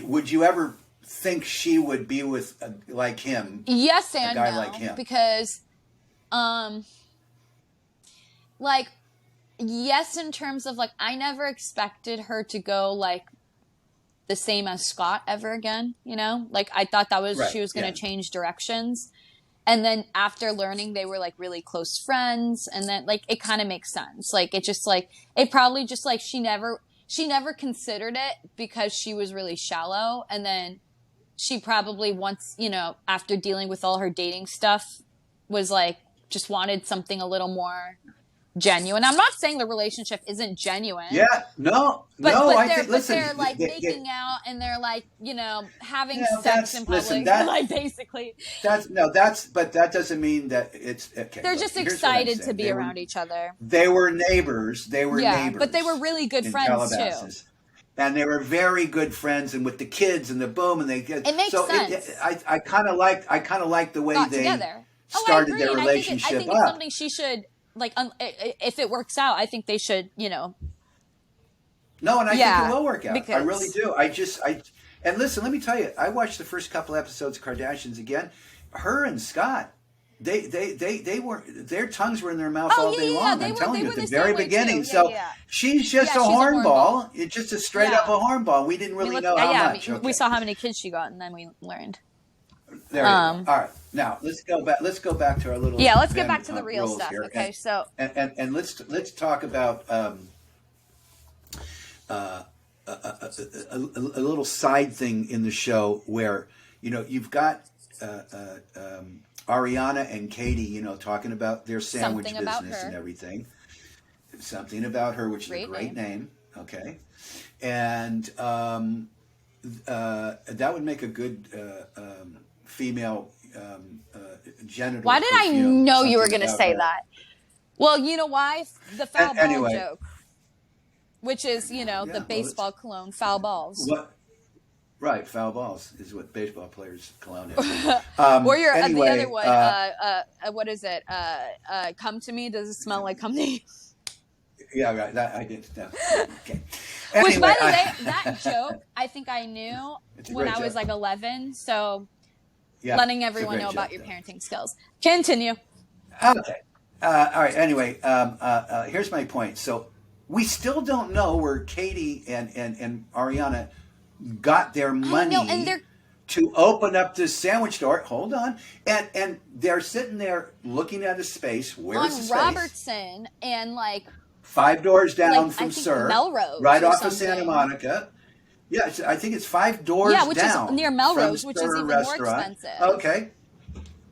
would you ever think she would be with like him? Yes and a guy no, like him? Because, like, yes, in terms of like, I never expected her to go like the same as Scott ever again, like I thought that was she was going to change directions. And then after learning they were like really close friends, and then like it kind of makes sense. Like it just like it probably just like she never considered it because she was really shallow, and then she probably once, after dealing with all her dating stuff was like just wanted something a little more genuine. I'm not saying the relationship isn't genuine. Yeah, no. They're like making out and they're like, having sex in public. Like basically. But that doesn't mean that it's okay. They're just excited to be around each other. They were neighbors. Neighbors. But they were really good friends too. And they were very good friends, and with the kids and the boom, and they get. It makes sense. I kind of like the way they started their relationship. I think it's something she should. Like, if it works out, I think they should, No, and I think it will work out. I really do. And listen, let me tell you, I watched the first couple episodes of Kardashians again. Her and Scott, they were, their tongues were in their mouth all day long. I'm telling you, at the very beginning. She's just a hornball. It's just a straight up a hornball. We didn't really know how much. We saw how many kids she got, and then we learned. There you go. All right, now let's go back to our little. Yeah, let's get back to the real stuff. Here. Okay, and let's talk about a little side thing in the show where you've got Ariana and Katie, talking about their sandwich business and everything. Something about her, which is a great name. Okay, and that would make a good. Female genital. Why did I know you were going to say that? Well, you know why? The foul ball joke, which is the baseball cologne, foul balls. What? Right, foul balls is what baseball players cologne is. Or the other one. What is it? Come to me. Does it smell like come to me? Yeah, right. That I did. No. Okay. Anyway, which, by the way, that joke I think I knew when I was like 11. So. Yeah, letting everyone know about your parenting skills. Continue. Okay. All right. Anyway, here's my point. So we still don't know where Katie and Ariana got their money to open up this sandwich store. Hold on. And they're sitting there looking at a space. Where's the space? On Robertson and like 5 doors down from Sir. Melrose. Right off of Santa Monica. Yeah, I think it's 5 doors down. Yeah, which is near Melrose, which is even more expensive.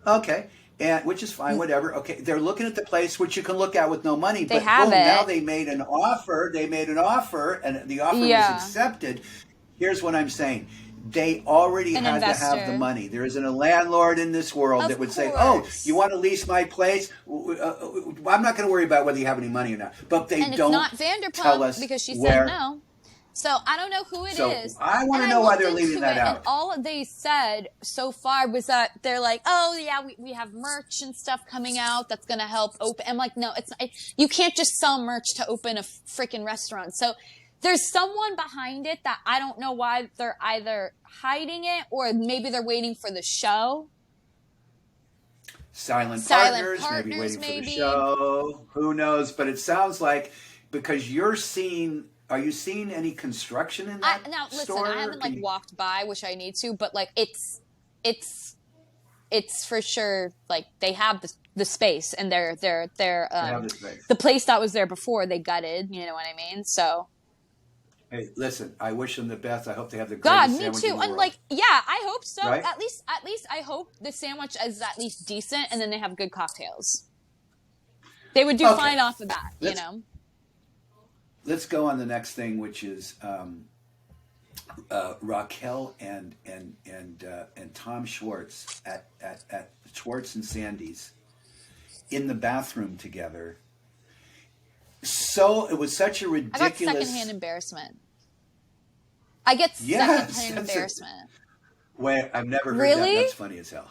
Okay, and which is fine, whatever. Okay, they're looking at the place, which you can look at with no money. But now they made an offer. And the offer was accepted. Here's what I'm saying. They already had to have the money. There isn't a landlord in this world that would say, "Oh, you want to lease my place? I'm not going to worry about whether you have any money or not." But they don't tell us because she said no. So I don't know who it is. I want to know why they're leaving that out. And all they said so far was that they're like, "Oh yeah, we have merch and stuff coming out that's going to help open." I'm like, no, you can't just sell merch to open a freaking restaurant. So there's someone behind it that I don't know why they're either hiding it or maybe they're waiting for the show. Silent partners, maybe waiting for the show. Who knows? But it sounds like because you're seeing. Are you seeing any construction in that store? Listen, I haven't walked by, which I need to, but it's for sure they have the space and they're the place that was there before they gutted. You know what I mean? So. Hey, listen! I wish them the best. I hope they have the greatest sandwich in the world. And I hope so. Right? At least I hope the sandwich is at least decent, and then they have good cocktails. They would do fine off of that, Let's go on the next thing, which is Raquel and Tom Schwartz at Schwartz and Sandy's in the bathroom together. So it was such a ridiculous. I got secondhand embarrassment. I get secondhand embarrassment. Wait, I've never heard really? that. That's funny as hell.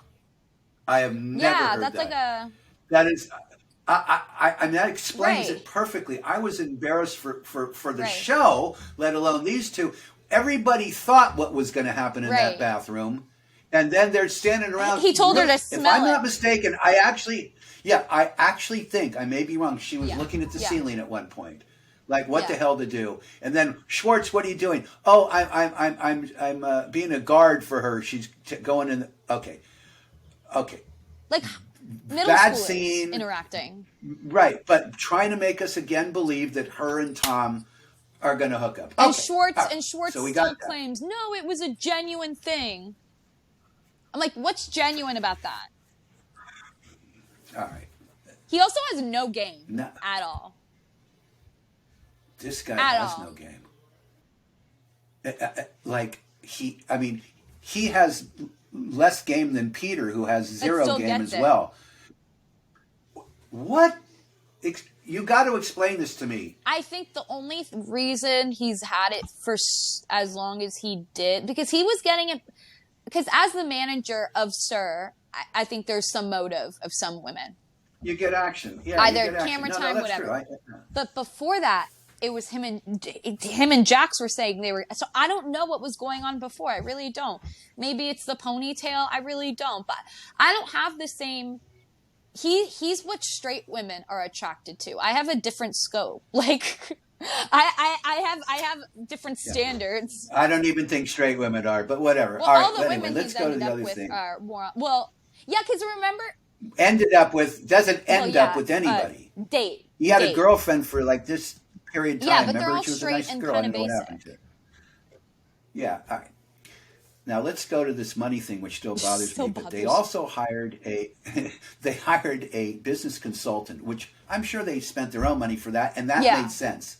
I have never heard that. Yeah, that's like a. That is. I mean, that explains it perfectly. I was embarrassed for the show, let alone these two. Everybody thought what was going to happen in that bathroom, and then they're standing around. He told her to smell it. If I'm not mistaken, I actually think, I may be wrong, she was looking at the ceiling at one point. Like, what the hell to do? And then, Schwartz, what are you doing? Oh, I'm being a guard for her. She's going in. Okay. Like, middle bad schoolers scene, interacting. Right, but trying to make us again believe that her and Tom are going to hook up. And Schwartz so still claims, no, it was a genuine thing. I'm like, what's genuine about that? All right. He also has no game at all. This guy has no game. He has less game than Peter, who has zero game as well. What? You got to explain this to me. I think the only reason he's had it for as long as he did, because he was getting it, because as the manager of Sir, I think there's some motive of some women. You get action. Yeah, either camera time, whatever. But before that, it was him and Jax were saying they were. So I don't know what was going on before. I really don't. Maybe it's the ponytail. I really don't. But I don't have the same. He's what straight women are attracted to. I have a different scope. Like I have different standards. I don't even think straight women are, but whatever. Well, all the women he's ended up with are more. Well, yeah, because remember. Doesn't end up with anybody. Date. He had a girlfriend for like this period of time. Yeah, but remember, they're all she was straight a nice and girl. kind I of don't know what basic. happened to her. Yeah, all right. Now let's go to this money thing, which still bothers me. But they also hired a business consultant, which I'm sure they spent their own money for that, and that made sense.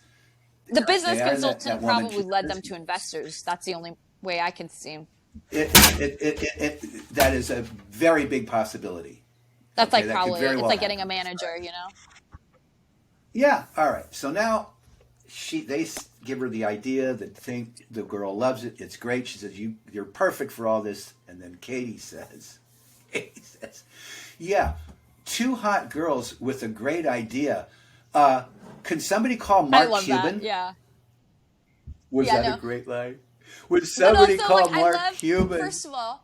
The business consultant probably led them to investors. That's the only way I can see. That is a very big possibility. That's like probably it's like getting a manager, you know. Yeah. All right. So now they give her the idea that the girl loves it. It's great. She says, you're perfect for all this. And then Katie says, yeah, two hot girls with a great idea. Can somebody call Mark Cuban? That. Yeah. Was that a great line? Would somebody call Mark Cuban? First of all,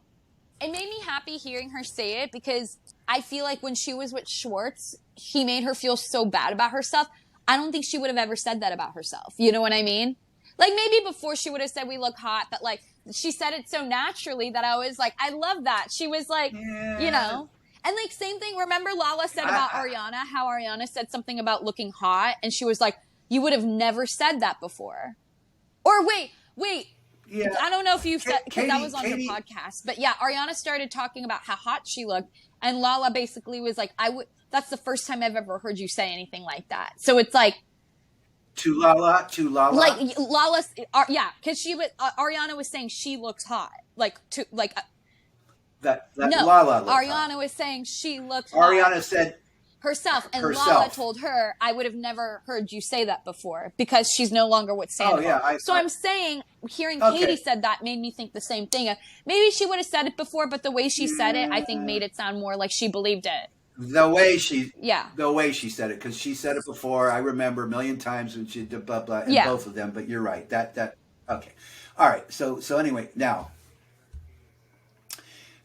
it made me happy hearing her say it because I feel like when she was with Schwartz, he made her feel so bad about herself. I don't think she would have ever said that about herself. You know what I mean? Like maybe before she would have said we look hot, but like she said it so naturally that I was like, I love that. She was like, you know, and like same thing. Remember Lala said about Ariana, how Ariana said something about looking hot. And she was like, you would have never said that before. Or wait. Yeah. I don't know if you said, because that was on your podcast, but yeah, Ariana started talking about how hot she looked, and Lala basically was like, that's the first time I've ever heard you say anything like that. So it's like. To Lala? Like, Lala, yeah, because Ariana was saying she looks hot. Like, that Lala Ariana hot. Was saying she looks Ariana hot. said. Herself. And Lala told her, I would have never heard you say that before because she's no longer with Scandoval. Oh, yeah, I'm saying, hearing Katie said that made me think the same thing. Maybe she would have said it before, but the way she said it, I think made it sound more like she believed it. The way she said it, because she said it before. I remember a million times when she did blah, blah, and both of them, but you're right. That, okay. All right. So anyway, now.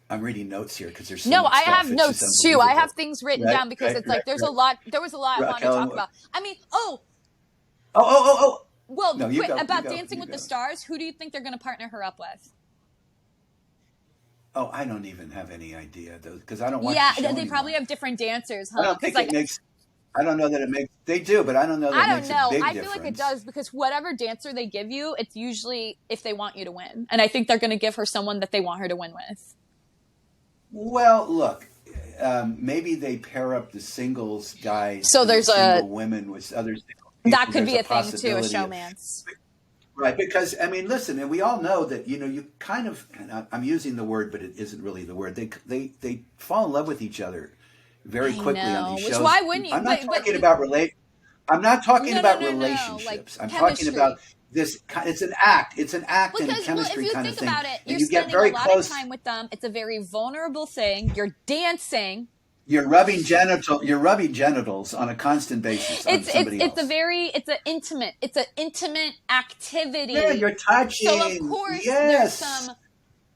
I'm reading notes here because there's so much I stuff. have notes too. I have things written down because it's like there's a lot. There was a lot I wanted to talk about. I mean, Well, no, about Dancing with the Stars, who do you think they're going to partner her up with? Oh, I don't even have any idea though because I don't watch. Yeah, the show they anymore. probably have different dancers. Huh? I don't think it makes. I don't know that it makes. They do, but I don't know that it makes a big difference. I feel like it does because whatever dancer they give you, it's usually if they want you to win, and I think they're going to give her someone that they want her to win with. Well, look, maybe they pair up the singles guys. So there's single women with other. That could be a thing too, a showmance. Right, because I mean, listen, and we all know that you kind of. And I'm using the word, but it isn't really the word. They fall in love with each other very I quickly on know. these Which shows. why wouldn't you? I'm not But talking about relate. I'm not talking no, no, about no, no. Like relationships. I'm talking chemistry. about this. It's an act. It's an act and a Because, well, if chemistry you kind of think thing, about it, and you're you get spending a very lot of close. time with them. It's a very vulnerable thing. You're dancing. You're rubbing genitals on a constant basis on somebody else. It's an intimate activity. Yeah, you're touching. So of course there's some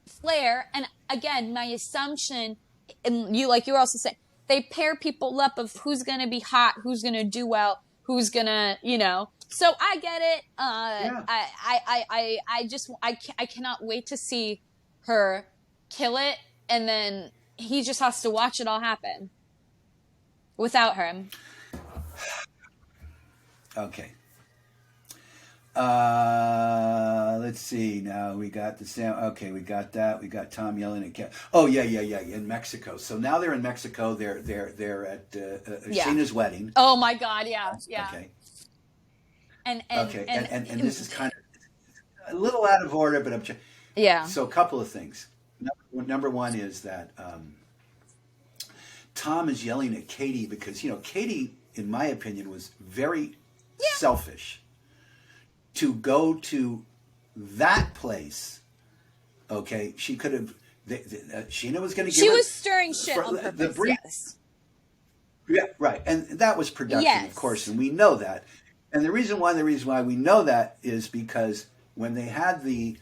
flair. And again, my assumption, and you were also saying, they pair people up of who's gonna be hot, who's gonna do well, who's gonna, So I get it. Yeah. I cannot wait to see her kill it, and then he just has to watch it all happen without him. Okay. Let's see. Now we got the sound. Okay, we got that. We got Tom yelling at Cat. Oh yeah. In Mexico. So now they're in Mexico. They're at Sheena's wedding. Oh my God! Yeah. Okay. And this is kind of a little out of order, but yeah. So a couple of things. Number one is that Tom is yelling at Katie because Katie, in my opinion, was very selfish to go to that place. Okay, she could have. Sheena was going to give. She was stirring shit on purpose. Yes. Yeah, right, and that was production, of course, and we know that. And the reason why we know that is because when they had the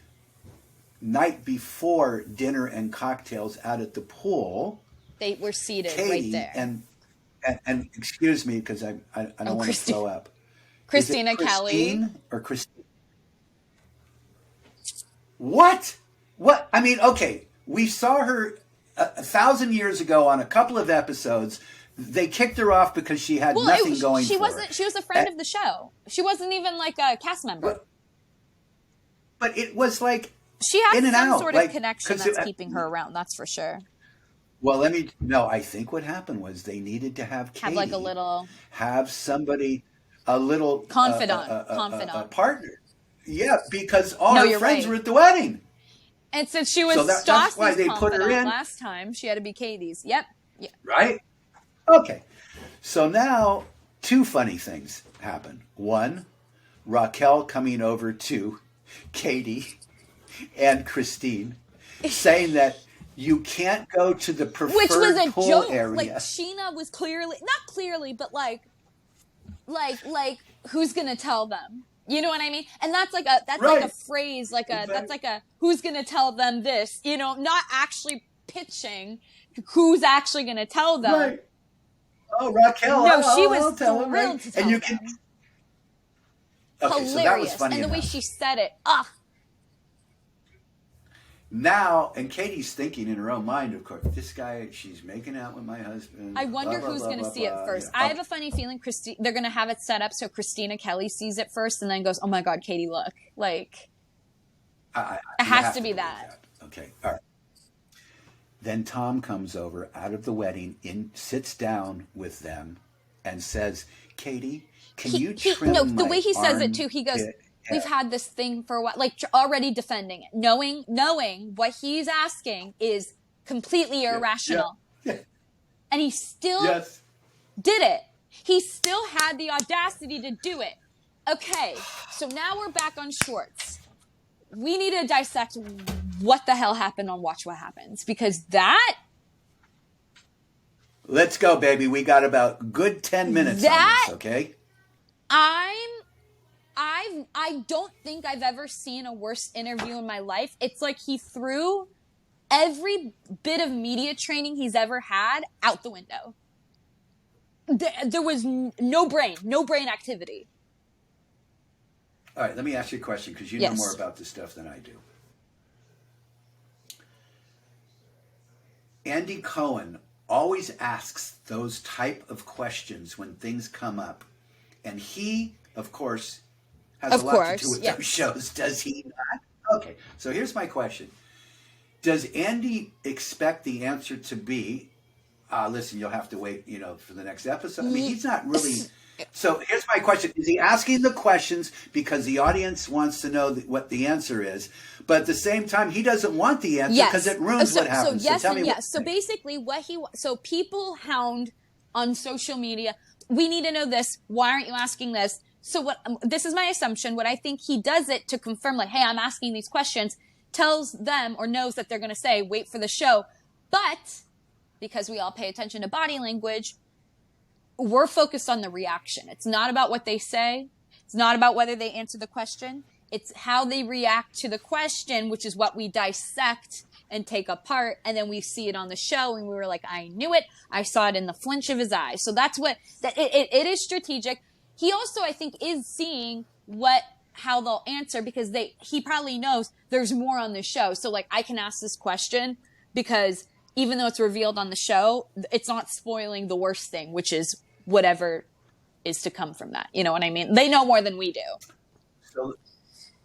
night before dinner and cocktails out at the pool, they were seated Katie, right there. And excuse me because I don't want to throw up. Christina Kelly or Christine? What? I mean, okay, we saw her 1,000 years ago on a couple of episodes. They kicked her off because she had nothing going for her. She was a friend of the show. She wasn't even like a cast member. But it was like she had in and some out, sort of connection that's keeping her around. That's for sure. Well, I think what happened was they needed to have Katie like a little, have somebody, a little confidant, a partner. Yeah, because all her friends were at the wedding. And since she was Stassi's confidant last time, she had to be Katie's. Yep. Yeah. Right? Okay. So now 2 funny things happen. One, Raquel coming over to Katie and Christine saying that you can't go to the preferred Which was a pool joke. area. Like Sheena was not clearly, but like who's gonna tell them? You know what I mean? And that's like a phrase, that's like a who's gonna tell them this? Not actually pitching who's actually gonna tell them. Right. Oh, Raquel. No, she was thrilled to tell them. Okay, hilarious. So that was funny. And the enough. way she said it. Now, and Katie's thinking in her own mind, of course, this guy, she's making out with my husband. I wonder who's going to see it first. Yeah. I have a funny feeling they're going to have it set up so Christina Kelly sees it first and then goes, oh my God, Katie, look. Like, it has to be that. Okay, all right. Then Tom comes over out of the wedding, sits down with them and says, Katie, can you trim my the way he says it too, he goes, we've had this thing for a while, like already defending it, knowing what he's asking is completely irrational. Yeah. And he still did it. He still had the audacity to do it. Okay, so now we're back on Schwartz. We need to dissect what the hell happened on Watch What Happens, because that... Let's go, baby. We got about good 10 minutes on this, okay? I don't think I've ever seen a worse interview in my life. It's like he threw every bit of media training he's ever had out the window. There was no brain activity. All right, let me ask you a question because you know more about this stuff than I do. Andy Cohen always asks those type of questions when things come up. And he, of course, has a lot to do with those shows. Does he not? Okay, so here's my question. Does Andy expect the answer to be, listen, you'll have to wait, for the next episode? I mean, he's not really So here's my question. Is he asking the questions because the audience wants to know what the answer is? But at the same time, he doesn't want the answer because it ruins what happens. So yes and yes. So basically so people hound on social media. We need to know this. Why aren't you asking this? So this is my assumption. What I think he does it to confirm, like, hey, I'm asking these questions, tells them or knows that they're going to say, wait for the show. But because we all pay attention to body language, we're focused on the reaction. It's not about what they say. It's not about whether they answer the question. It's how they react to the question, which is what we dissect and take apart. And then we see it on the show and we were like, I knew it. I saw it in the flinch of his eye. So that's what, it is strategic. He also, I think, is seeing how they'll answer because he probably knows there's more on the show. So like, I can ask this question because even though it's revealed on the show, it's not spoiling the worst thing, which is whatever is to come from that. You know what I mean? They know more than we do. So,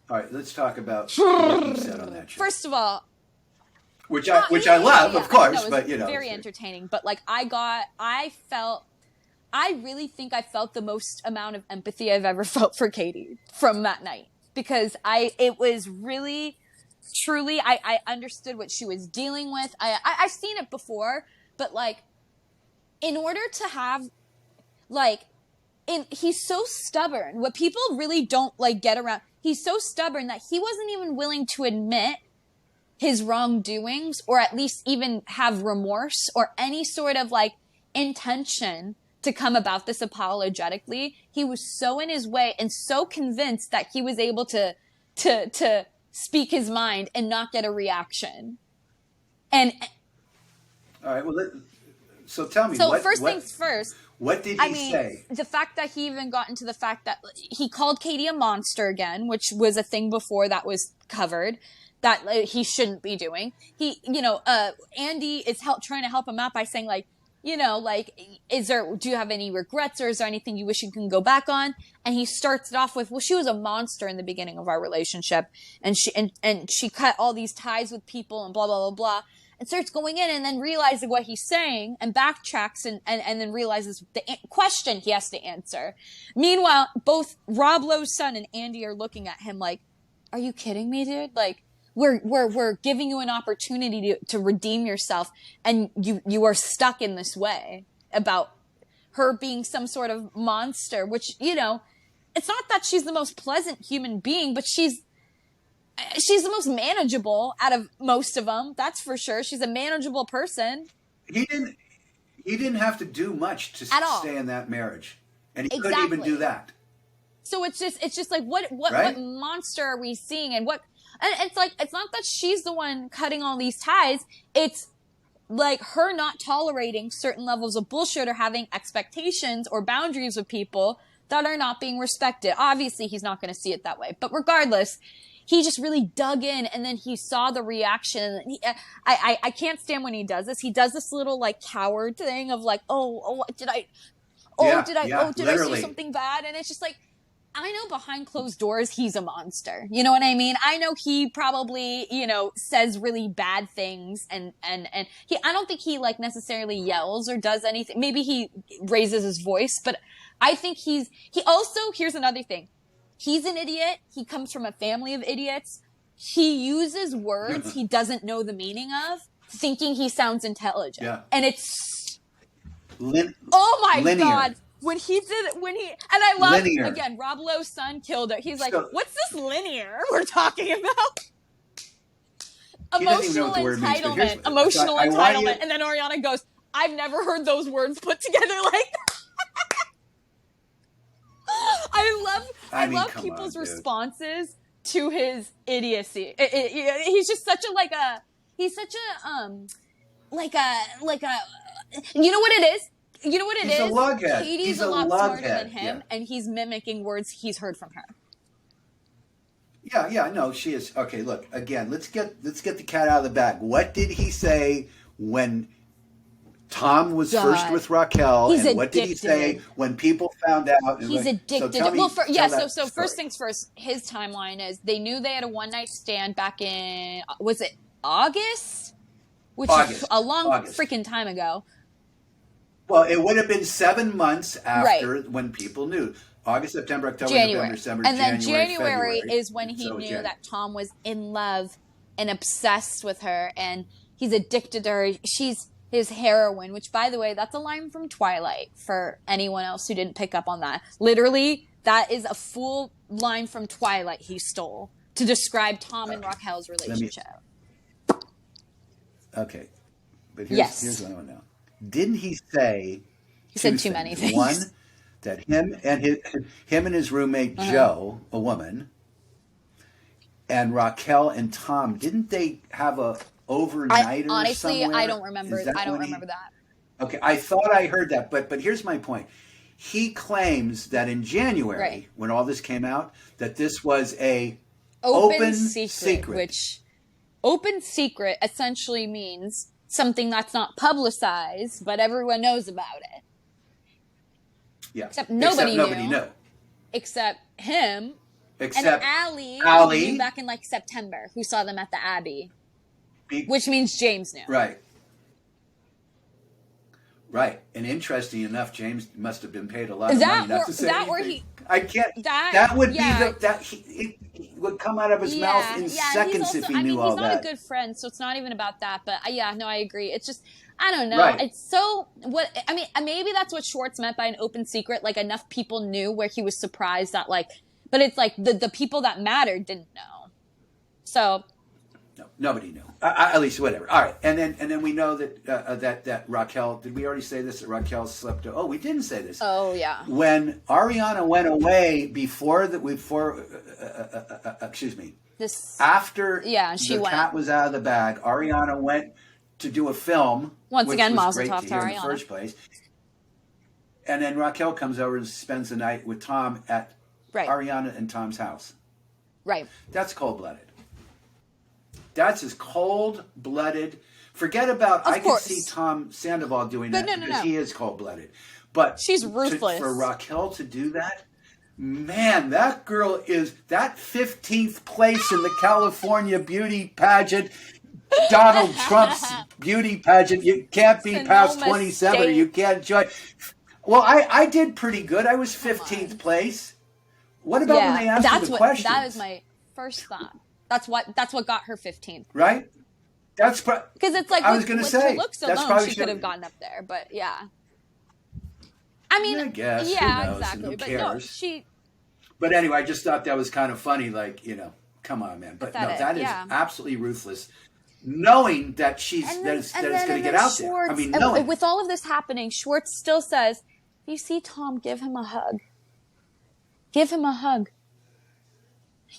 all right, let's talk about what he said on that show. First of all, which I love, of course, but very entertaining. But like, I really think I felt the most amount of empathy I've ever felt for Katie from that night because it was really, truly, I understood what she was dealing with. I've seen it before, but like, in order to have, like, he's so stubborn. What people really don't like get around. He's so stubborn that he wasn't even willing to admit his wrongdoings or at least even have remorse or any sort of like intention to come about this apologetically. He was so in his way and so convinced that he was able to speak his mind and not get a reaction. And all right, well, so tell me. So first things first. What did he say? The fact that he even got into the fact that he called Katie a monster again, which was a thing before that was covered, that he shouldn't be doing. He, Andy is trying to help him out by saying like, do you have any regrets or is there anything you wish you can go back on? And he starts it off with, well, she was a monster in the beginning of our relationship and she cut all these ties with people and blah, blah, blah, blah. And starts going in and then realizing what he's saying and backtracks and then realizes the question he has to answer. Meanwhile, both Rob Lowe's son and Andy are looking at him like, are you kidding me, dude? Like, we're giving you an opportunity to redeem yourself and you are stuck in this way about her being some sort of monster, which, it's not that she's the most pleasant human being, but she's the most manageable out of most of them. That's for sure. She's a manageable person. He didn't have to do much to stay in that marriage. And he couldn't even do that. So it's just like, what monster are we seeing? And it's like, it's not that she's the one cutting all these ties. It's like her not tolerating certain levels of bullshit or having expectations or boundaries with people that are not being respected. Obviously, he's not going to see it that way. But regardless, he just really dug in and then he saw the reaction. I can't stand when he does this. He does this little like coward thing of like, did I say something bad? And it's just like, I know behind closed doors, he's a monster. You know what I mean? I know he probably, says really bad things and I don't think he like necessarily yells or does anything. Maybe he raises his voice, but I think he also, here's another thing. He's an idiot. He comes from a family of idiots. He uses words he doesn't know the meaning of, thinking he sounds intelligent. Yeah. And it's oh my linear. God. And I love, linear. Again, Rob Lowe's son killed it. He's like, what's this linear we're talking about? Emotional entitlement. Emotional entitlement. And then Ariana goes, I've never heard those words put together like that. I love people's responses to his idiocy. He's just such a you know what it is? You know what it is? He's a lughead. Katie's a lot smarter than him, and he's mimicking words he's heard from her. Yeah, no, she is. Okay, look, again, let's get the cat out of the bag. What did he say when Tom was first with Raquel? He's and what did he say when people found out? He's addicted. So first things first, his timeline is they knew they had a one-night stand back in, was it August? Which is a long freaking time ago. Well, it would have been 7 months after when people knew. August, September, October, November, December, and then January January February. is when he knew that Tom was in love and obsessed with her, and he's addicted to her. She's his heroine, which, by the way, that's a line from Twilight for anyone else who didn't pick up on that. Literally, that is a full line from Twilight he stole to describe Tom and Raquel's relationship. Okay. But here's what I want to know. Didn't he say... He said too many things. One, that him and his roommate Joe, a woman, and Raquel and Tom, didn't they have a overnighter honestly, somewhere? I don't remember. I don't remember that. Okay, I thought I heard that, but here's my point. He claims that in January, when all this came out, that this was a open secret. Which open secret essentially means something that's not publicized, but everyone knows about it. Yeah. Except nobody knew. Except him. Except Allie knew back in September, who saw them at the Abbey. Which means James knew. Right. Right. And interesting enough, James must have been paid a lot of money not to say anything. I can't. That would be it would come out of his mouth in seconds if he knew all that. He's not a good friend, so it's not even about that. But I agree. It's just, I don't know. Right. It's so, maybe that's what Schwartz meant by an open secret. Enough people knew where he was surprised that, but it's the people that mattered didn't know. So. No, nobody knew. At least whatever. All right, and then we know that Raquel. Did we already say this? That Raquel slept. Oh, we didn't say this. Oh yeah. When Ariana went away excuse me. After she went. Cat was out of the bag, Ariana went to do a film. Once again, was Mazel great Tov to to hear Ariana. in the first place. And then Raquel comes over and spends the night with Tom at Ariana and Tom's house. Right. That's cold-blooded. That's as cold-blooded. Forget about. I could see Tom Sandoval doing that because he is cold-blooded. But she's ruthless. For Raquel to do that, man, that girl is that 15th place in the California beauty pageant. Donald Trump's beauty pageant. You can't be past 27 or you can't join. Well, I did pretty good. I was 15th place. What about when they asked you the questions? That is my first thought. That's what got her 15th. Right? That's because it's I was going to say her looks alone, she could have gotten up there, but yeah. I guess. Yeah, who knows, exactly. who but cares? No, But anyway, I just thought that was kind of funny. Come on, man. But pathetic, no, that is absolutely ruthless. Knowing that it's going to get out there. Knowing. With all of this happening, Schwartz still says, "You see Tom, give him a hug. Give him a hug."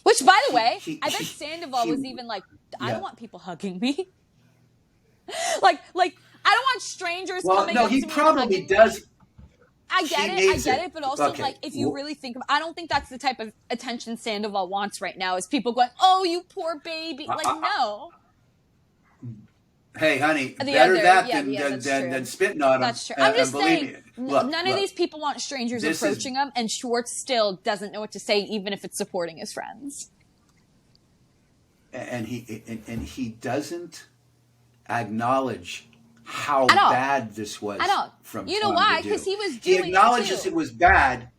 Which, by the way, I bet Sandoval was even I don't want people hugging me. I don't want strangers coming up to me. No, he probably does. I get it, but also, if you really think I don't think that's the type of attention Sandoval wants right now, is people going, "Oh, you poor baby." No. Hey, honey, better than spitting on him. That's true. I'm just saying, none of these people want strangers approaching them, and Schwartz still doesn't know what to say, even if it's supporting his friends. And he doesn't acknowledge how bad this was. From you know why? Because he was doing He acknowledges it was bad.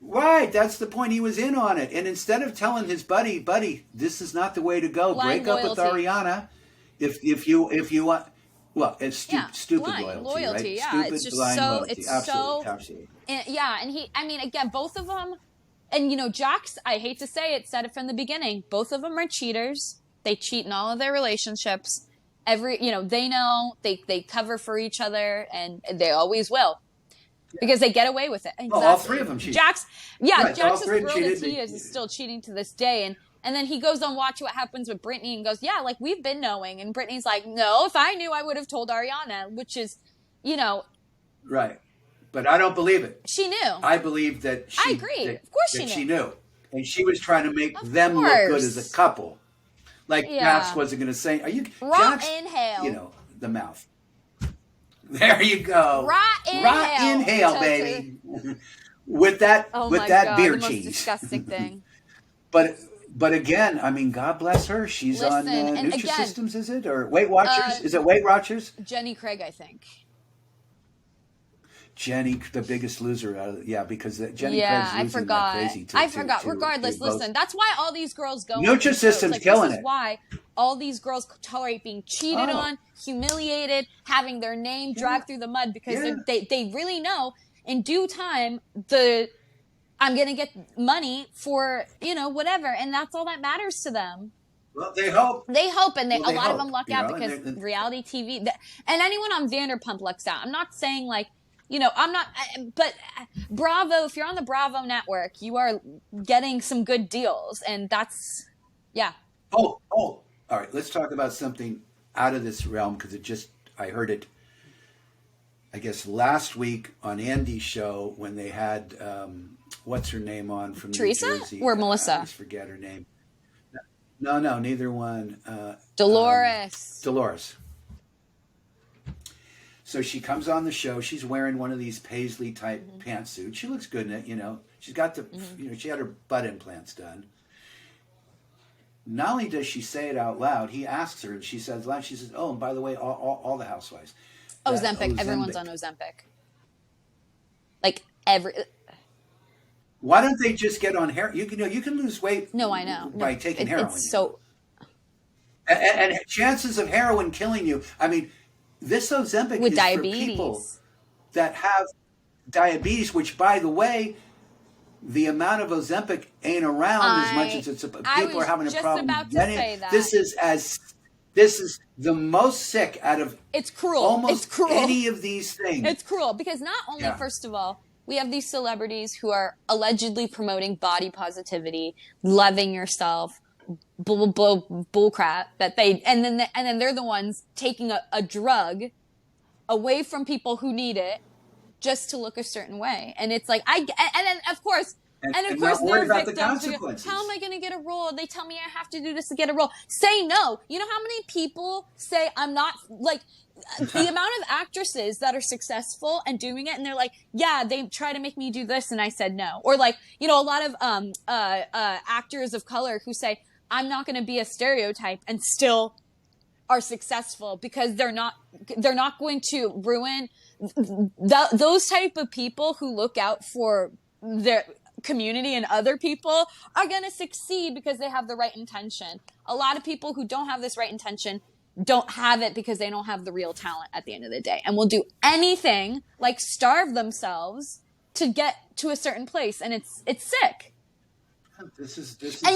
Right, that's the point. He was in on it, and instead of telling his buddy, this is not the way to go. Blind Break loyalty. up with Ariana. If you want, well, it's stupid loyalty, right? Yeah, stupid, it's just blind so loyalty. it's absolutely. And again, both of them, and Jax, I hate to say it, said it from the beginning. Both of them are cheaters. They cheat in all of their relationships. They know they cover for each other, and they always will. Because they get away with it. Exactly. Well, all three of them cheat. Jax is thrilled as he is still cheating to this day, and then he goes on Watch What Happens with Brittany and goes, yeah, we've been knowing. And Brittany's like, no, if I knew, I would have told Ariana, which is, Right. But I don't believe it. She knew. I believe that she... I agree. Of course she knew. And she was trying to make them look good as a couple. Jax wasn't going to say, are you... Raw inhale. The mouth. There you go. Raw inhale, baby. with that beer the most cheese. Disgusting thing. But again, God bless her. She's on Nutrisystems, is it? Or Weight Watchers? Is it Weight Watchers? Jenny Craig, I think. Jenny, the biggest loser out of because Jenny yeah, Craig's I losing forgot. like crazy too. I forgot. Regardless, listen, that's why all these girls go. Nutrisystem's like, killing this is why all these girls tolerate being cheated on, humiliated, having their name dragged through the mud because they really know in due time I'm gonna get money for whatever, and that's all that matters to them. Well, they hope. And a lot of them luck out because reality TV, and anyone on Vanderpump lucks out. I'm not saying like, I'm not, but Bravo, if you're on the Bravo network, you are getting some good deals, and that's, yeah. Oh, all right. Let's talk about something out of this realm because I heard it, I guess, last week on Andy's show when they had, what's her name on from Teresa New Jersey? Or Melissa? I always forget her name. No, neither one. Dolores. Dolores. So she comes on the show. She's wearing one of these paisley type pantsuits. She looks good in it, She's got the, she had her butt implants done. Not only does she say it out loud, he asks her, and she says, "Oh, and by the way, all the housewives." Ozempic. Everyone's on Ozempic. Like every. Why don't they just get on heroin? You can lose weight. No, I know. By taking heroin. It's so. And chances of heroin killing you. I mean, this Ozempic with is diabetes. For people that have diabetes. Which, by the way, the amount of Ozempic ain't around as much as people are having a problem. About to say that. This is the most sick out of. It's cruel. Almost it's cruel. Any of these things. It's cruel because not only, first of all, we have these celebrities who are allegedly promoting body positivity, loving yourself, bull crap that and then they're the ones taking a drug away from people who need it just to look a certain way. And it's like and then of course they're victims. How am I going to get a role? They tell me I have to do this to get a role. Say no. You know how many people say I'm not, like, the amount of actresses that are successful and doing it, and they're like, yeah, they try to make me do this, and I said no. Or like, a lot of actors of color who say, I'm not going to be a stereotype, and still are successful because they're not going to ruin those type of people who look out for their community and other people are going to succeed because they have the right intention. A lot of people who don't have this right intention don't have it because they don't have the real talent at the end of the day, and will do anything, like starve themselves to get to a certain place, and it's sick. And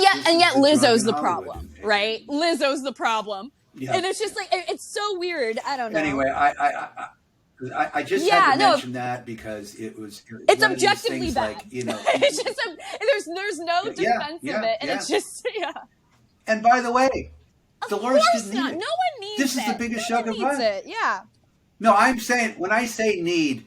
yet Lizzo's the problem, right? Lizzo's the problem. Yeah. And it's just like, it's so weird. I don't know. Anyway, I just had to mention that because it's objectively bad. Like, it's just there's no defense of it, and it's just And by the way, Dolores didn't need it. No one needs it. This is the biggest shock of life. Yeah. No, I'm saying when I say need,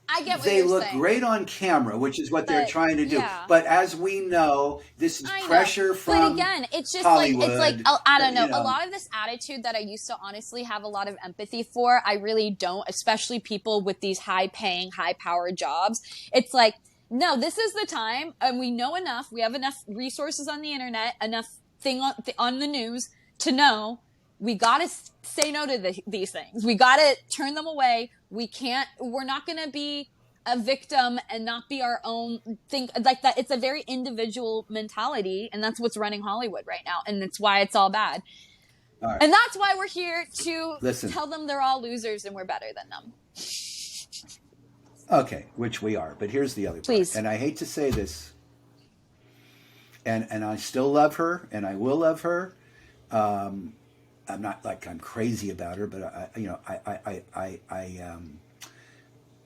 I get what they you're look saying. Great on camera, which is what they're trying to do. Yeah. But as we know, this is pressure from But again, it's just Hollywood. Like it's like I don't know. A lot of this attitude that I used to honestly have a lot of empathy for, I really don't, especially people with these high-paying, high-powered jobs. It's like, no, this is the time, and we know enough. We have enough resources on the internet, enough on the news to know we got to say no to these things. We got to turn them away. We're not going to be a victim and not be our own thing like that. It's a very individual mentality, and that's what's running Hollywood right now. And it's why it's all bad. All right. And that's why we're here to tell them they're all losers and we're better than them. Okay, which we are. But here's the other part. Please. And I hate to say this, and I still love her, and I will love her. I'm not like I'm crazy about her, but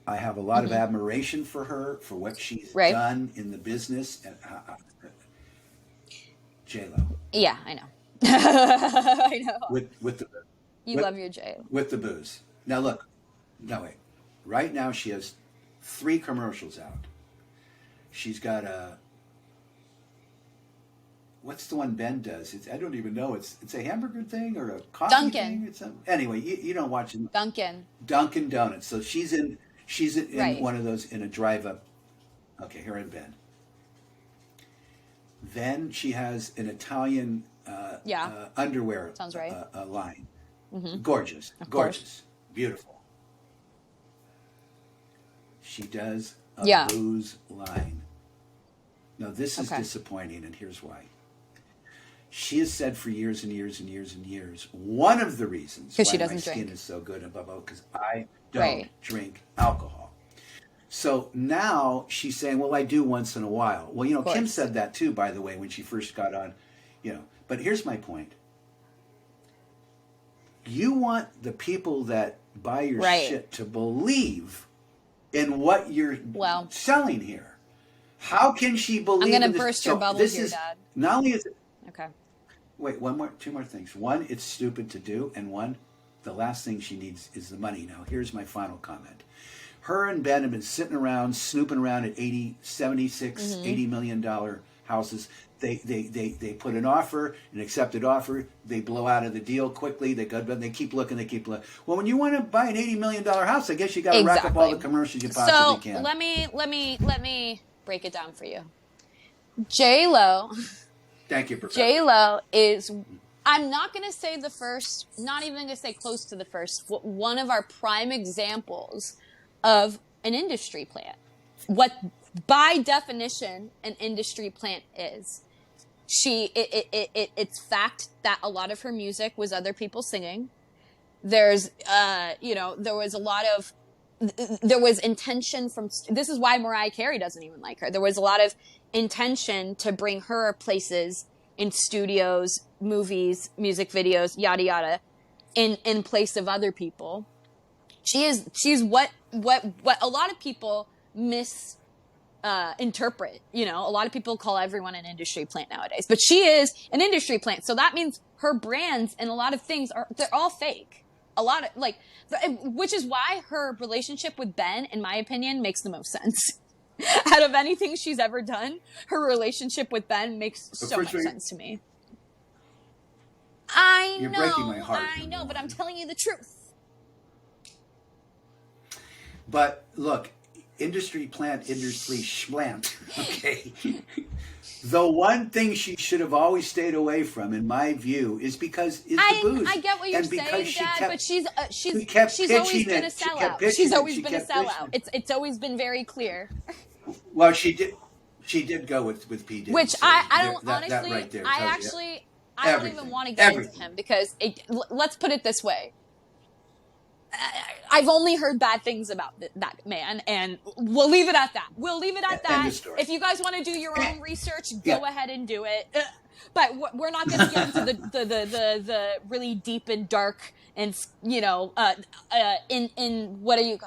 I have a lot of admiration for her for what she's done in the business. And J-Lo. Yeah, I know. I know. With the you love your J-Lo. With the booze. Now look, wait. Right now she has 3 commercials out. She's got what's the one Ben does? I don't even know. It's a hamburger thing or a coffee thing. Anyway, you don't watch it. Dunkin' Donuts. So she's in one of those in a drive-up. Okay, here in Ben. Then she has an Italian underwear sounds right. line. Mm-hmm. Gorgeous. Beautiful. she does a booze line. Now, this is disappointing, and here's why. She has said for years and years and years and years, one of the reasons why my skin is so good and blah, blah, because I don't drink alcohol. So now she's saying, well, I do once in a while. Well, you know, Kim said that too, by the way, when she first got on, you know. But here's my point. You want the people that buy your shit to believe in what you're selling here. How can she believe I'm going to burst your bubble here, Dad. Not only is it... Okay. Wait, two more things. One, it's stupid to do. And one, the last thing she needs is the money. Now, here's my final comment. Her and Ben have been sitting around, snooping around at 76, $80 million houses. They put an offer, an accepted offer. They blow out of the deal quickly. They keep looking. Well, when you want to buy an $80 million house, I guess you got to rack up all the commercials you possibly can. So let me break it down for you. J-Lo. Thank you, Professor. J-Lo is, I'm not going to say the first, not even going to say close to the first, one of our prime examples of an industry plant. What, by definition, an industry plant is. It's fact that a lot of her music was other people singing. There's, there was intention from, this is why Mariah Carey doesn't even like her. There was a lot of intention to bring her places in studios, movies, music videos, yada, yada, in place of other people. She's what a lot of people interpret. You know, a lot of people call everyone an industry plant nowadays, but she is an industry plant. So that means her brands and a lot of things they're all fake. A lot of which is why her relationship with Ben, in my opinion, makes the most sense. Out of anything she's ever done, her relationship with Ben makes so much sense to me. You're breaking my heart. I know, but I'm telling you the truth. But look, industry schlant, okay? The one thing she should have always stayed away from, in my view, is the booze. I get what you're saying, Dad, but she's always been a sellout. She's always been a sellout. It's always been very clear. Well, she did go with P. Diddy. Which so I don't honestly. That right there I don't even want to get into him because let's put it this way. I've only heard bad things about that man, and we'll leave it at that. If you guys want to do your own research, go ahead and do it. But we're not going to get into the really deep and dark and in what are you?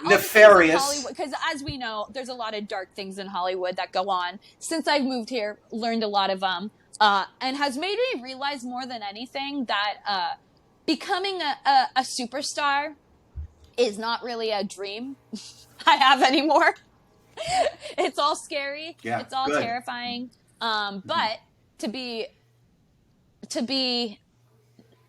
Nefarious. Because as we know, there's a lot of dark things in Hollywood that go on. Since I've moved here, learned a lot of them, and has made me realize more than anything that. Becoming a superstar is not really a dream I have anymore. It's all scary. Yeah, it's all terrifying. But to be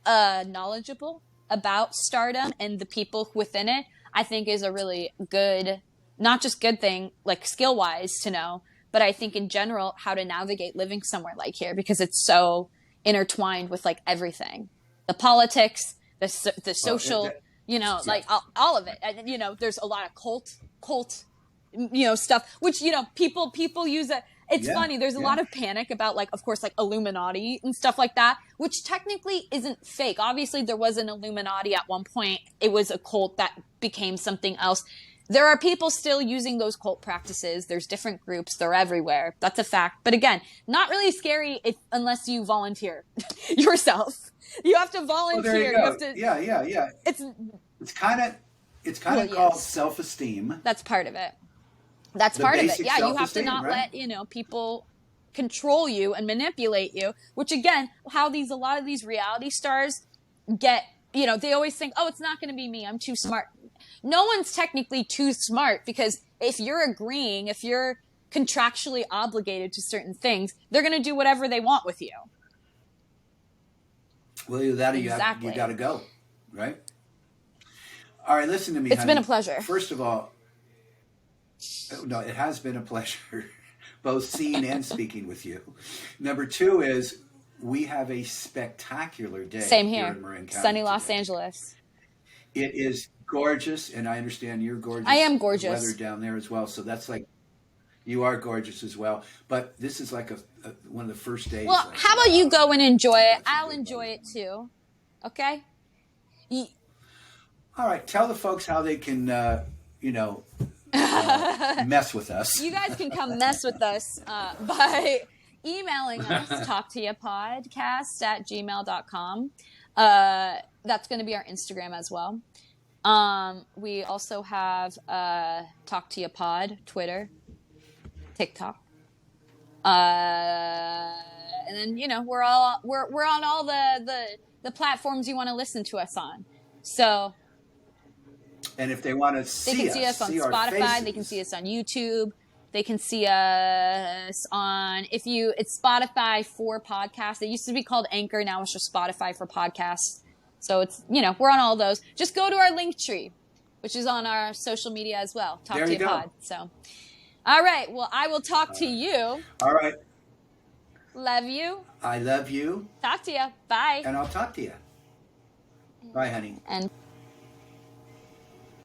knowledgeable about stardom and the people within it, I think is a really good, not just good thing, like skill-wise to know, but I think in general how to navigate living somewhere like here because it's so intertwined with like everything. The politics, the social, like all of it. And, there's a lot of cult, stuff, which, people use it. It's funny. There's a lot of panic about of course, Illuminati and stuff like that, which technically isn't fake. Obviously there was an Illuminati at one point. It was a cult that became something else. There are people still using those cult practices. There's different groups. They're everywhere. That's a fact. But again, not really scary unless you volunteer yourself. You have to volunteer. Well, there you go. Yeah. It's kind of called self-esteem. That's part of it. Yeah, you have to not let people control you and manipulate you. Which again, how a lot of these reality stars get. They always think, oh, it's not going to be me. I'm too smart. No one's technically too smart because if you're agreeing, if you're contractually obligated to certain things, they're going to do whatever they want with you. Well, you got to go, right? All right, listen to me, It's honey. been a pleasure. First of all, no, it has been a pleasure, both seeing and speaking with you. Number two is we have a spectacular day. Same here. In Marin County Sunny Los today. Angeles. It is gorgeous, and I understand you're gorgeous. I am gorgeous. The weather down there as well, so that's like, you are gorgeous as well. But this is like one of the first days. Well, like, how about you go and enjoy it? I'll enjoy it too. Okay? All right. Tell the folks how they can, mess with us. You guys can come mess with us by emailing us, talktayapodcast@gmail.com. That's going to be our Instagram as well. We also have Talk to Ya Pod, Twitter, TikTok. And then, we're on all the platforms you want to listen to us on. So, and if they want to see us, they can see us on Spotify. They can see us on YouTube. They can see us on it's Spotify for podcasts. It used to be called Anchor. Now it's just Spotify for podcasts. So it's, we're on all those. Just go to our link tree, which is on our social media as well. Talk to Ya Pod. So, all right. Well, I will talk to you. All right. Love you. I love you. Talk to you. Bye. And I'll talk to you. Bye, honey. And